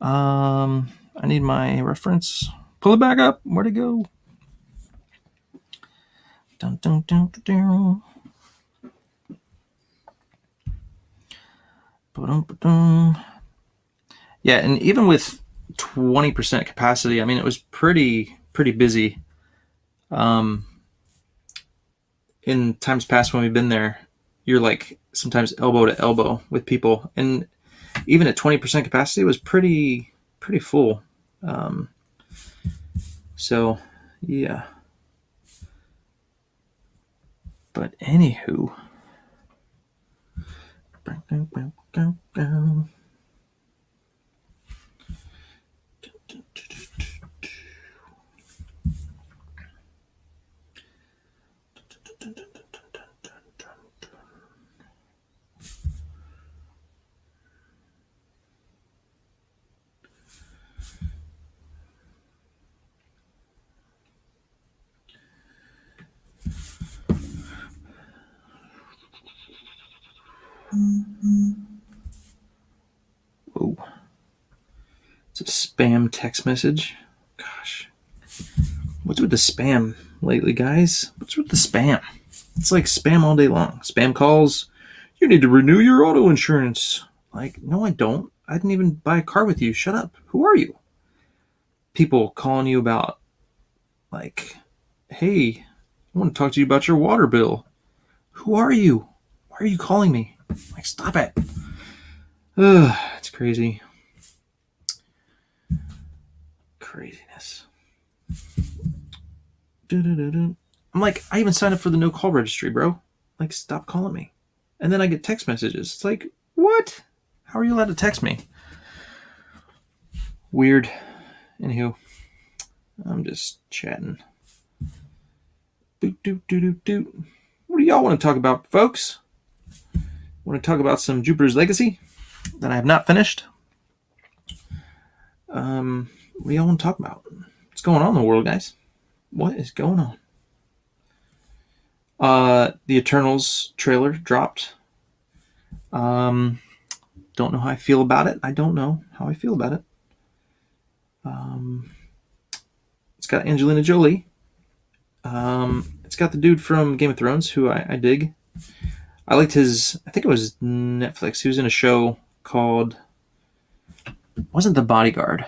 S1: I need my reference. Pull it back up. Where'd it go? Dun, dun, dun, dun, dun. Ba-dum-ba-dum. Yeah, and even with 20% capacity, I mean, it was pretty busy. In times past when we've been there, you're like sometimes elbow to elbow with people, and even at 20% capacity, it was pretty full. So yeah. But anywho, whoa. It's a spam text message. Gosh. What's with the spam lately, guys? What's with the spam? It's like spam all day long. Spam calls. You need to renew your auto insurance. Like, no, I don't. I didn't even buy a car with you. Shut up. Who are you? People calling you about, like, hey, I want to talk to you about your water bill. Who are you? Why are you calling me? Like, stop it. Ugh, it's crazy. Craziness. I'm like, I even signed up for the no call registry, bro. Like, stop calling me. And then I get text messages. It's like, what? How are you allowed to text me? Weird. Anywho, I'm just chatting. Boot, doot, doot, doot, doot. What do y'all want to talk about, folks? want to talk about some Jupiter's Legacy that I have not finished. What do y'all want to talk about? What's going on in the world, guys? What is going on? The Eternals trailer dropped. Don't know how I feel about it. I don't know how I feel about it. It's got Angelina Jolie. It's got the dude from Game of Thrones, who I dig. I liked his, I think it was Netflix. He was in a show called, wasn't The Bodyguard,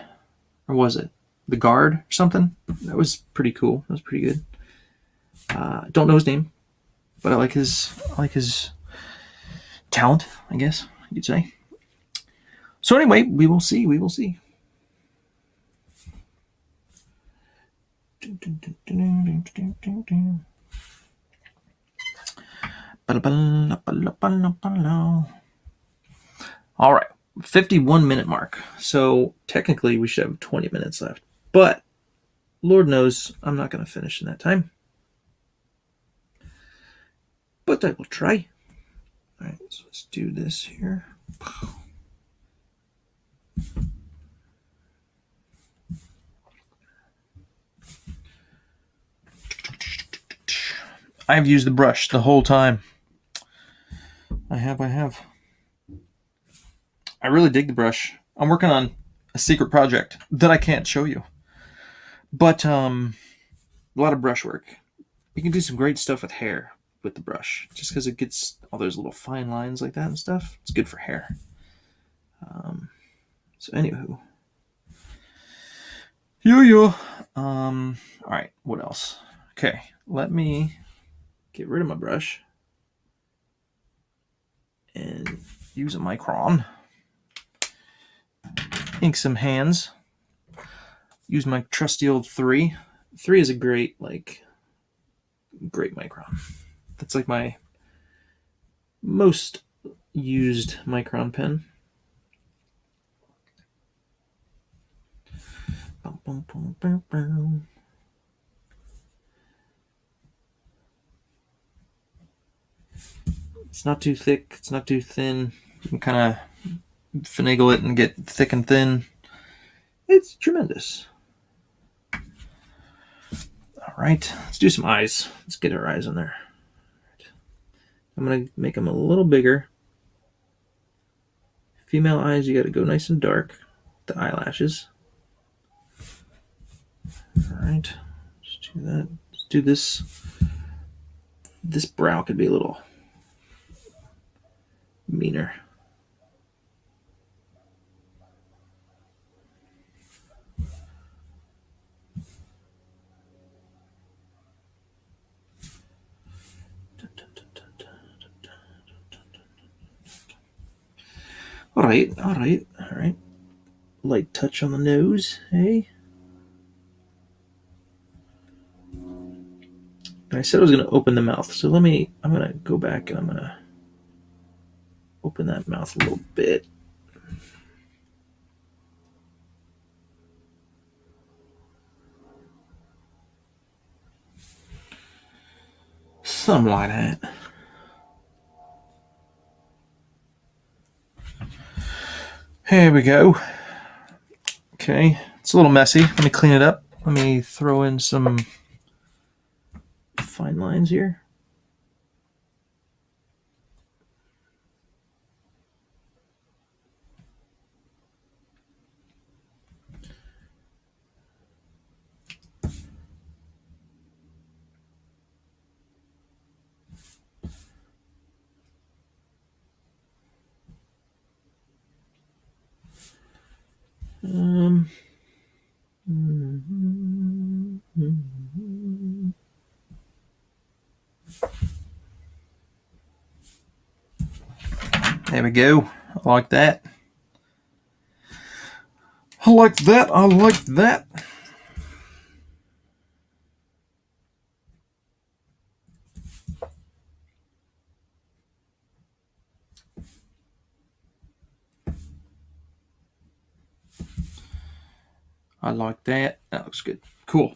S1: or was it The Guard or something? That was pretty cool. That was pretty good. Don't know his name, but I like his talent, I guess you'd say. So anyway, we will see. We will see. All right, 51-minute mark. So technically we should have 20 minutes left, but Lord knows I'm not going to finish in that time. But I will try. All right, so let's do this here. I've used the brush the whole time. I have. I really dig the brush. I'm working on a secret project that I can't show you. But a lot of brush work. You can do some great stuff with hair with the brush, just because it gets all those little fine lines like that and stuff. It's good for hair. So anywho. All right, what else? Okay, let me get rid of my brush and use a micron. Ink some hands. Use my trusty old 3. 3 is a great micron. That's like my most used micron pen. It's not too thick. It's not too thin. You can kind of finagle it and get thick and thin. It's tremendous. All right, let's do some eyes. Let's get our eyes on there. I'm going to make them a little bigger. Female eyes, you got to go nice and dark. The eyelashes. All right, let's do that. Let's do this. This brow could be a little meaner. All right. Light touch on the nose, hey? I said I was going to open the mouth, so I'm going to go back and I'm going to open that mouth a little bit. Something like that. Here we go. Okay, it's a little messy. Let me clean it up. Let me throw in some fine lines here. There we go. I like that. I like that. I like that. That looks good. Cool.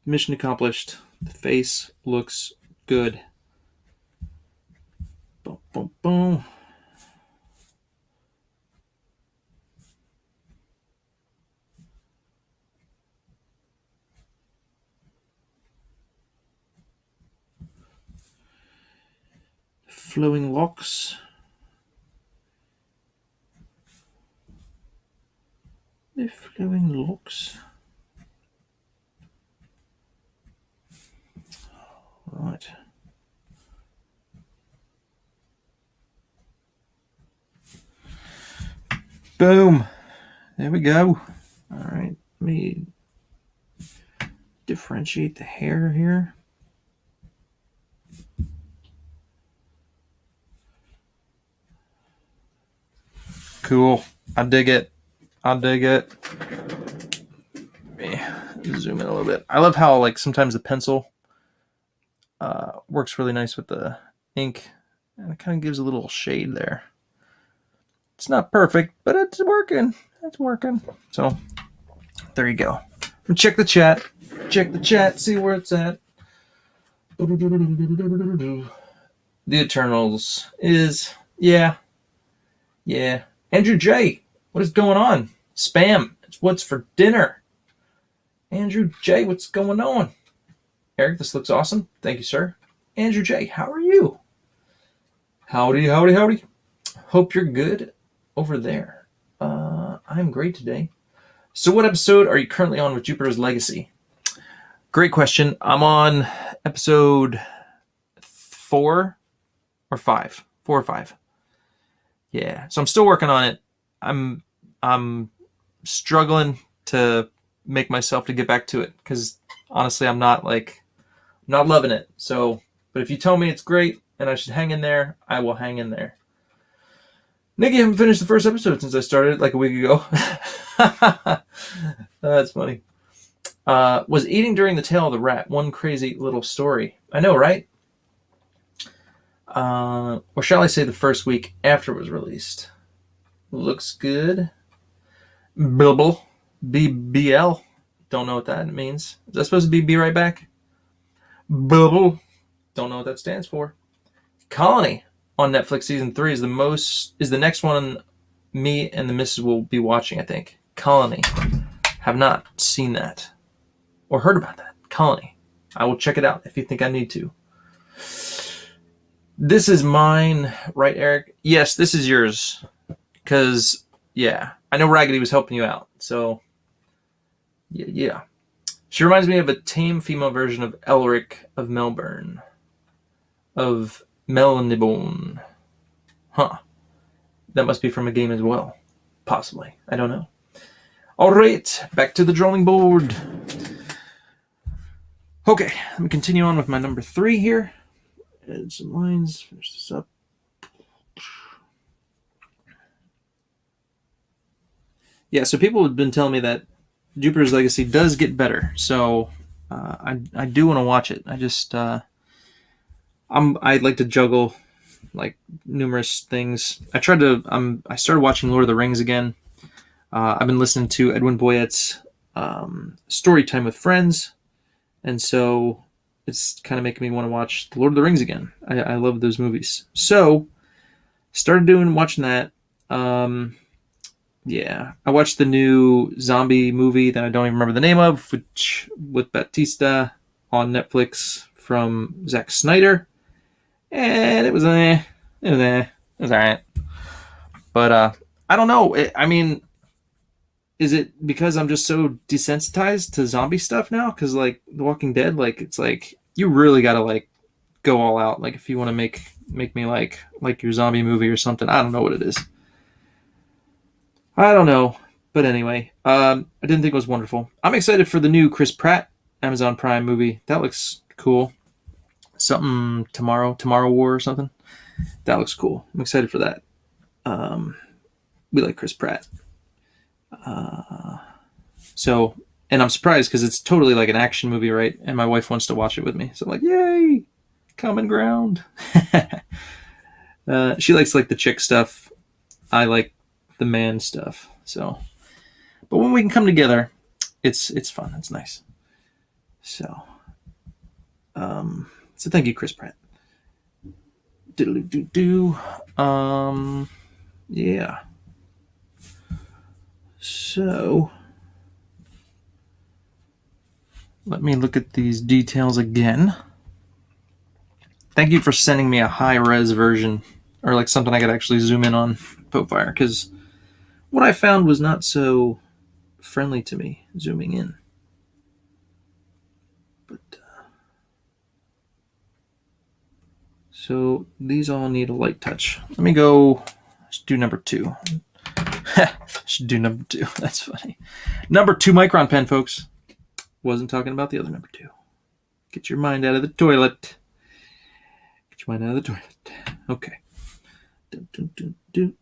S1: Mission accomplished. The face looks good. Boom, boom. Flowing locks. The flowing locks. Right. Boom. There we go. All right. Let me differentiate the hair here. Cool. I dig it. I dig it. Let me zoom in a little bit. I love how like sometimes the pencil works really nice with the ink, and it kind of gives a little shade there. It's not perfect, but it's working. It's working. So there you go. Check the chat. Check the chat. See where it's at. The Eternals is yeah. Andrew J. What is going on? Spam. It's what's for dinner. Andrew J. What's going on? Eric, this looks awesome. Thank you, sir. Andrew J. How are you? Howdy. Hope you're good over there. I'm great today. So what episode are you currently on with Jupiter's Legacy? Great question. I'm on episode 4 or 5. 4 or 5. Yeah. So I'm still working on it. I'm struggling to make myself to get back to it because honestly I'm not loving it. So, but if you tell me it's great and I should hang in there, I will hang in there. Nikki, I haven't finished the first episode since I started like a week ago. That's funny. Was eating during the tail of the rat. One crazy little story. I know, right? Or shall I say the first week after it was released? Looks good. Billable. BBL. Don't know what that means. Is that supposed to be right back? Billable. Don't know what that stands for. Colony on Netflix season 3 is the next one me and the missus will be watching, I think. Colony. Have not seen that or heard about that. Colony. I will check it out if you think I need to. This is mine, right, Eric? Yes, this is yours. Because, yeah, I know Raggedy was helping you out. So, yeah. She reminds me of a tame female version of Elric of Melbourne. Of Melanibone. Huh. That must be from a game as well. Possibly. I don't know. All right, back to the drawing board. Okay, let me continue on with my number 3 here. Add some lines, finish this up. Yeah, so people have been telling me that Jupiter's Legacy does get better, so I do want to watch it. I just I'd like to juggle like numerous things. I started watching Lord of the Rings again. I've been listening to Edwin Boyett's Story Time with Friends, and so it's kind of making me want to watch The Lord of the Rings again. I love those movies. So, started watching that. Yeah, I watched the new zombie movie that I don't even remember the name of, with Batista on Netflix from Zack Snyder, and it was all right. But I don't know. Is it because I'm just so desensitized to zombie stuff now? Because like The Walking Dead, like it's like you really gotta like go all out. Like if you want to make me like your zombie movie or something. I don't know what it is. I don't know. But anyway, I didn't think it was wonderful. I'm excited for the new Chris Pratt Amazon Prime movie. That looks cool. Something Tomorrow War or something. That looks cool. I'm excited for that. We like Chris Pratt. And I'm surprised because it's totally like an action movie, right? And my wife wants to watch it with me. So I'm like, yay, common ground. She likes like the chick stuff. I like the man stuff. So, but when we can come together, it's fun. It's nice. So thank you, Chris Pratt. Diddly-doo-doo. Yeah. So let me look at these details again. Thank you for sending me a high-res version, or like something I could actually zoom in on Popefire, because what I found was not so friendly to me zooming in. But so these all need a light touch. Let me go. Should do number 2. Should do number 2. That's funny. Number 2 micron pen, folks. Wasn't talking about the other number 2. Get your mind out of the toilet. Get your mind out of the toilet. Okay. Dun, dun, dun, dun.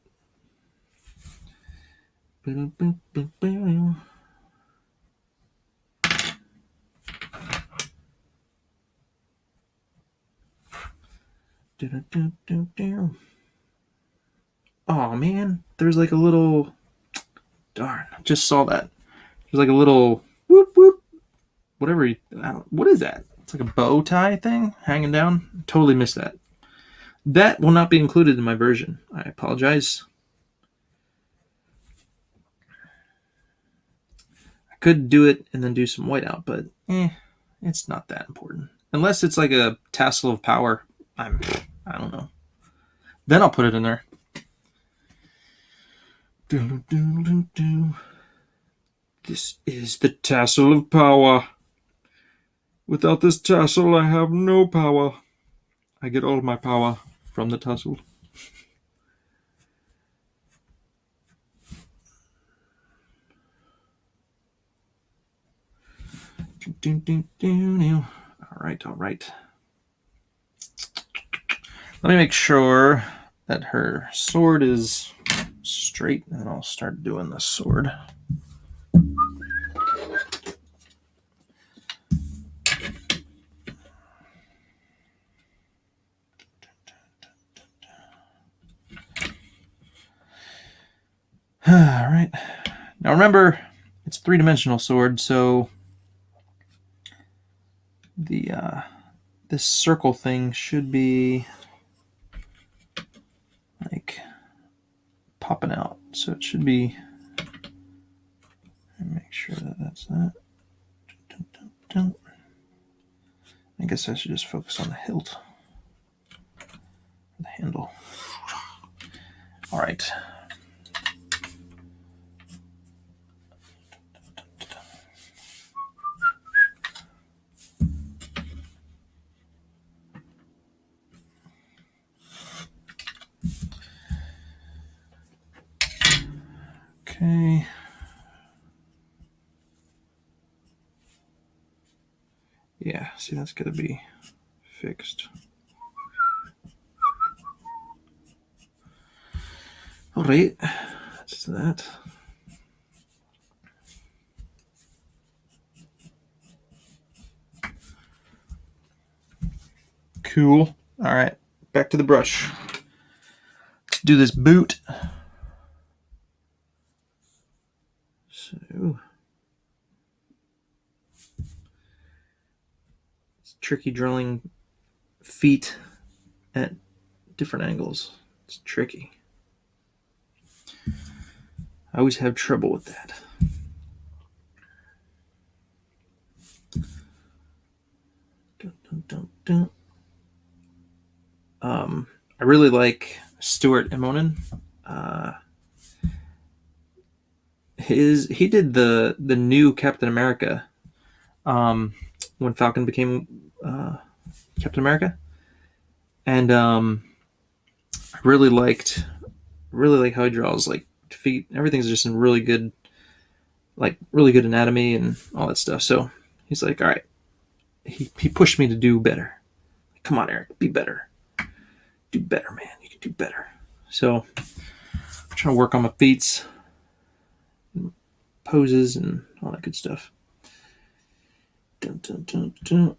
S1: Oh man, there's like a little. Darn, I just saw that. There's like a little whoop whoop. Whatever. What is that? It's like a bow tie thing hanging down. Totally missed that. That will not be included in my version. I apologize. I could do it and then do some whiteout, but it's not that important. Unless it's like a tassel of power. I don't know. Then I'll put it in there. This is the tassel of power. Without this tassel, I have no power. I get all my power from the tassel. All right. Let me make sure that her sword is straight, and I'll start doing the sword. All right. Now remember, it's a 3-dimensional sword, so the this circle thing should be like popping out. So it should be. Make sure that that's that. I guess I should just focus on the hilt, the handle. All right. Okay. Yeah, see, that's going to be fixed. All right, that's that. Cool. All right, back to the brush. Let's do this boot. So it's tricky drilling feet at different angles. It's tricky. I always have trouble with that. I really like Stuart Immonen. He did the new Captain America when Falcon became Captain America, and I really like how he draws like feet. Everything's just in really good anatomy and all that stuff. So he's like, all right, he pushed me to do better. Come on, Eric, be better. Do better, man. You can do better. So I'm trying to work on my feet, poses, and all that good stuff. Dun, dun, dun, dun.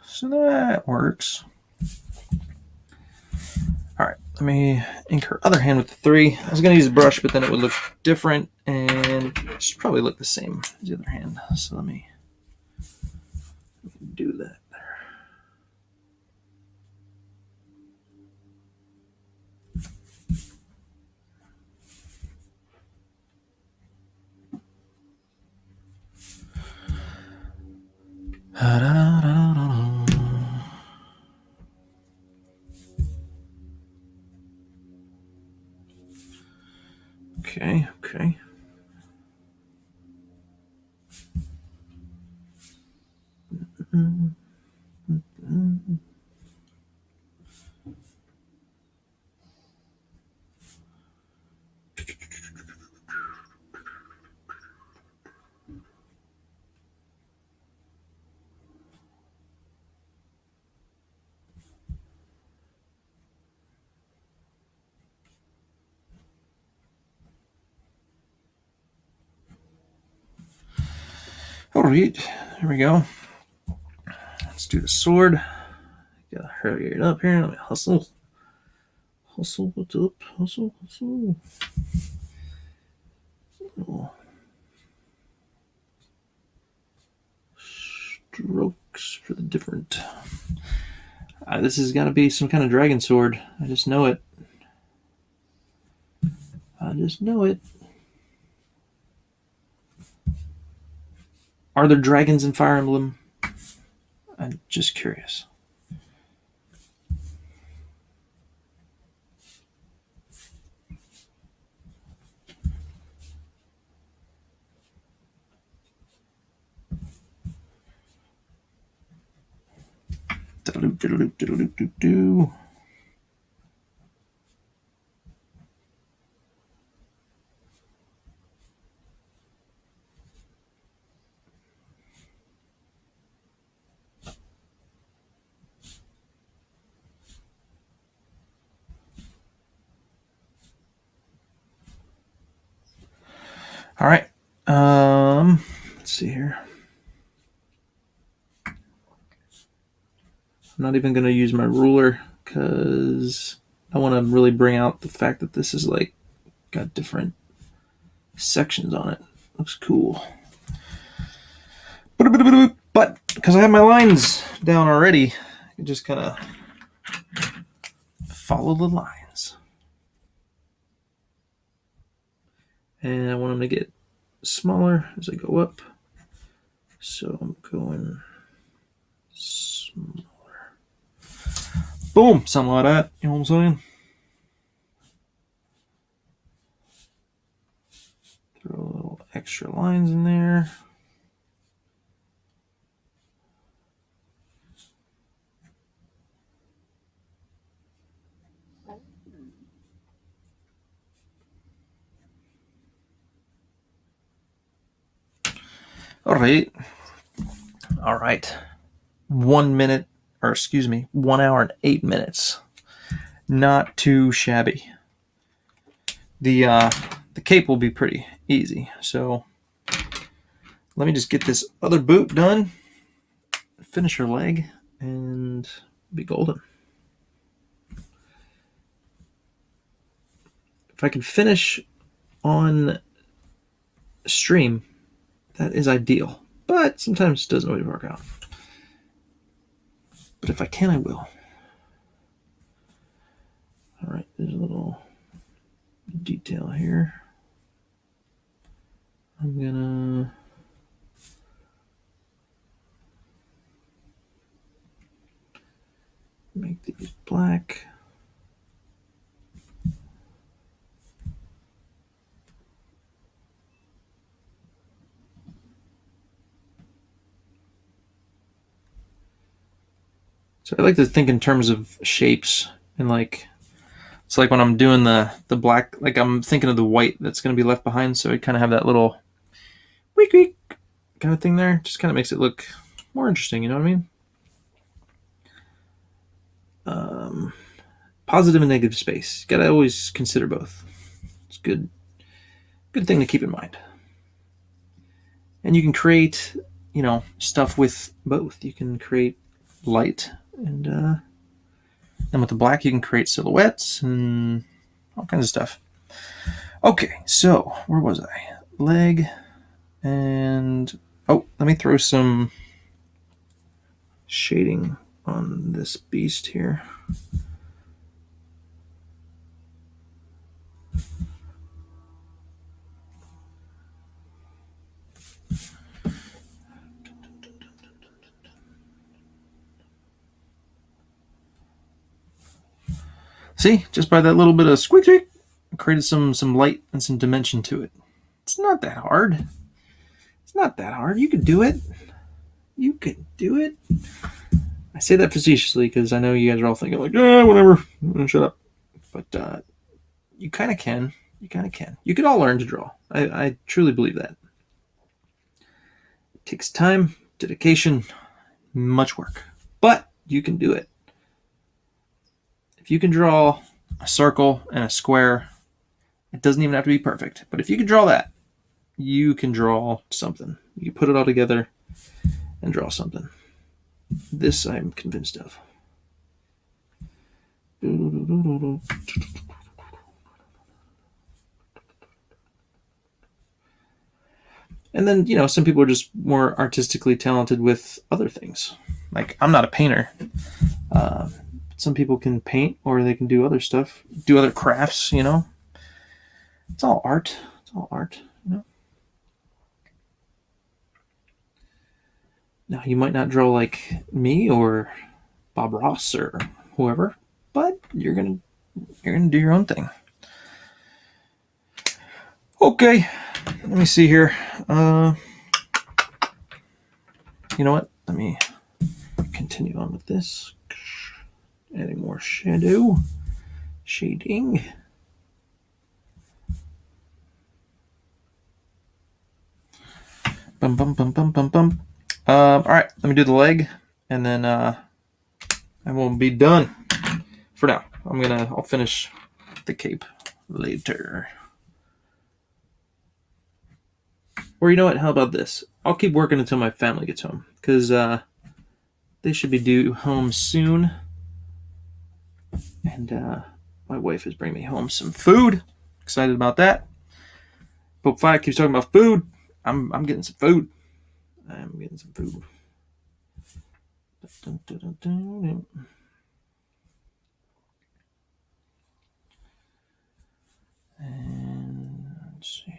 S1: So that works. All right, Let me ink her other hand with the 3. I was going to use a brush, but then it would look different, and it should probably look the same as the other hand. So let me do that. Okay, okay. All right, here we go. Let's do the sword. Gotta hurry it up here. Let me hustle. Hustle, what's up? Hustle, hustle. Oh. Strokes for the different. This has got to be some kind of dragon sword. I just know it. I just know it. Are there dragons in Fire Emblem? I'm just curious. Diddle-doo. All right. Let's see here. I'm not even going to use my ruler because I want to really bring out the fact that this is like got different sections on it. Looks cool. But because I have my lines down already, I just kind of follow the lines. And I want them to get smaller as I go up. So I'm going smaller. Boom! Something like that. You know what I'm saying? Throw a little extra lines in there. All right. All right. 1 minute, or excuse me, 1 hour and 8 minutes. Not too shabby. The cape will be pretty easy. So let me just get this other boot done, finish her leg, and be golden. If I can finish on stream, that is ideal. But sometimes it doesn't always work out. But if I can, I will. All right, there's a little detail here. I'm gonna make these black. So I like to think in terms of shapes and like it's like when I'm doing the black, like I'm thinking of the white that's going to be left behind. So I kind of have that little week kind of thing there. Just kind of makes it look more interesting. You know what I mean? Positive and negative space. You got to always consider both. It's good thing to keep in mind. And you can create, stuff with both. You can create light and And with the black, you can create silhouettes and all kinds of stuff. Okay, so where was I? Leg, and oh, let me throw some shading on this beast here. See, just by that little bit of squeak squeak, created some light and some dimension to it. It's not that hard. It's not that hard. You could do it. You could do it. I say that facetiously because I know you guys are all thinking like, whatever, shut up. But you kind of can. You kind of can. You could all learn to draw. I truly believe that. It takes time, dedication, much work, but you can do it. If you can draw a circle and a square, it doesn't even have to be perfect, but if you can draw that, you can draw something. You put it all together and draw something. This I'm convinced of. And then, some people are just more artistically talented with other things. Like, I'm not a painter. Some people can paint, or they can do other stuff, do other crafts, It's all art. It's all art, Now, you might not draw like me or Bob Ross or whoever, but you're gonna do your own thing. Okay, let me see here. You know what? Let me continue on with this. Adding more shading. Bum bum bum bum bum bum. All right, let me do the leg, and then I will be done for now. I'll finish the cape later. Or you know what? How about this? I'll keep working until my family gets home, because they should be due home soon. And my wife is bringing me home some food. Excited about that. Pope 5 keeps talking about food. I'm getting some food. I'm getting some food. And let's see here.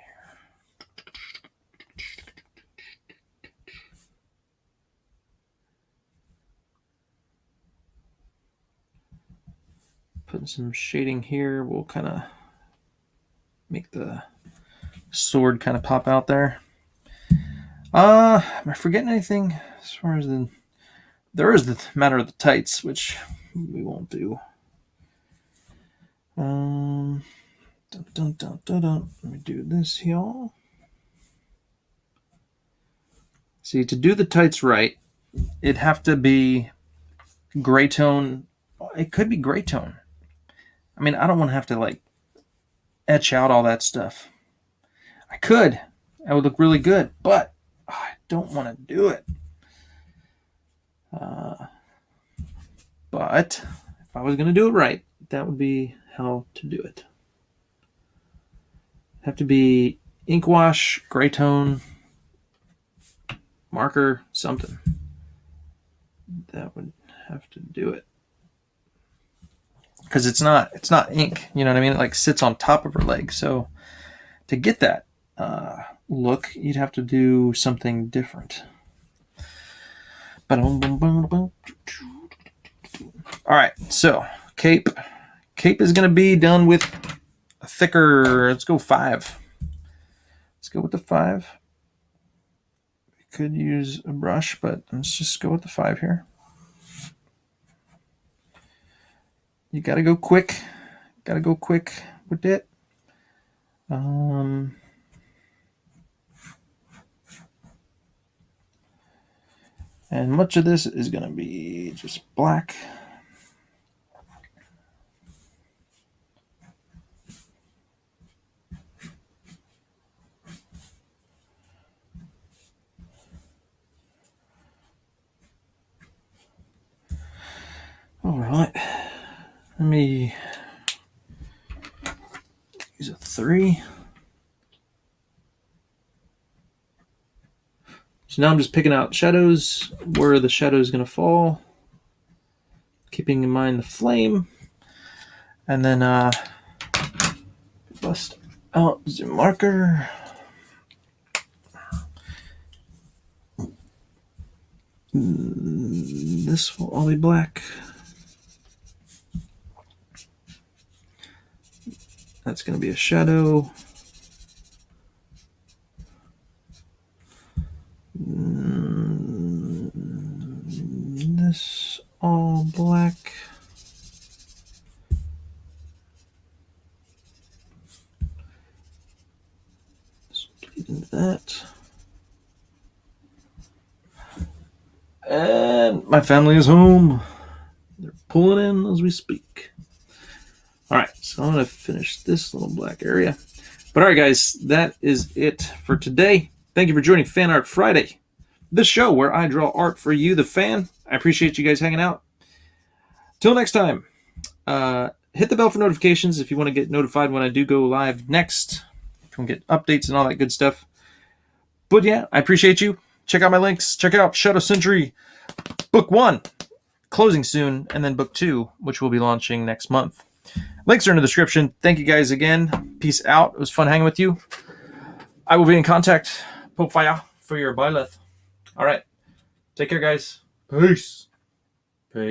S1: Putting some shading here will kind of make the sword kind of pop out there. Am I forgetting anything as far as there is the matter of the tights, which we won't do. Let me do this, y'all. See, to do the tights right, it'd have to be gray tone. It could be gray tone. I mean, I don't want to have to etch out all that stuff. I could. That would look really good, but I don't want to do it. But if I was going to do it right, that would be how to do it. Have to be ink wash, gray tone, marker, something. That would have to do it. Because it's not ink, you know what I mean? It sits on top of her leg. So to get that look, you'd have to do something different. All right, so cape is going to be done with a thicker. Let's go 5. Let's go with the 5. We could use a brush, but let's just go with the 5 here. You got to go quick. Got to go quick with it. And much of this is going to be just black. All right. Let me use a 3. So now I'm just picking out shadows, where the shadow is going to fall, keeping in mind the flame, and then bust out the marker. This will all be black. That's going to be a shadow. This all black. This will bleed into that. And my family is home. They're pulling in as we speak. All right, so I'm going to finish this little black area. But all right, guys, that is it for today. Thank you for joining Fan Art Friday, the show where I draw art for you, the fan. I appreciate you guys hanging out. Till next time, hit the bell for notifications if you want to get notified when I do go live next. You can get updates and all that good stuff. But yeah, I appreciate you. Check out my links. Check out Shadow SENTRY Book 1, closing soon, and then Book 2, which will be launching next month. Links are in the description. Thank you guys again. Peace out. It was fun hanging with you. I will be in contact, Pope Fire, for your BYLETH. All right. Take care, guys. Peace. Peace.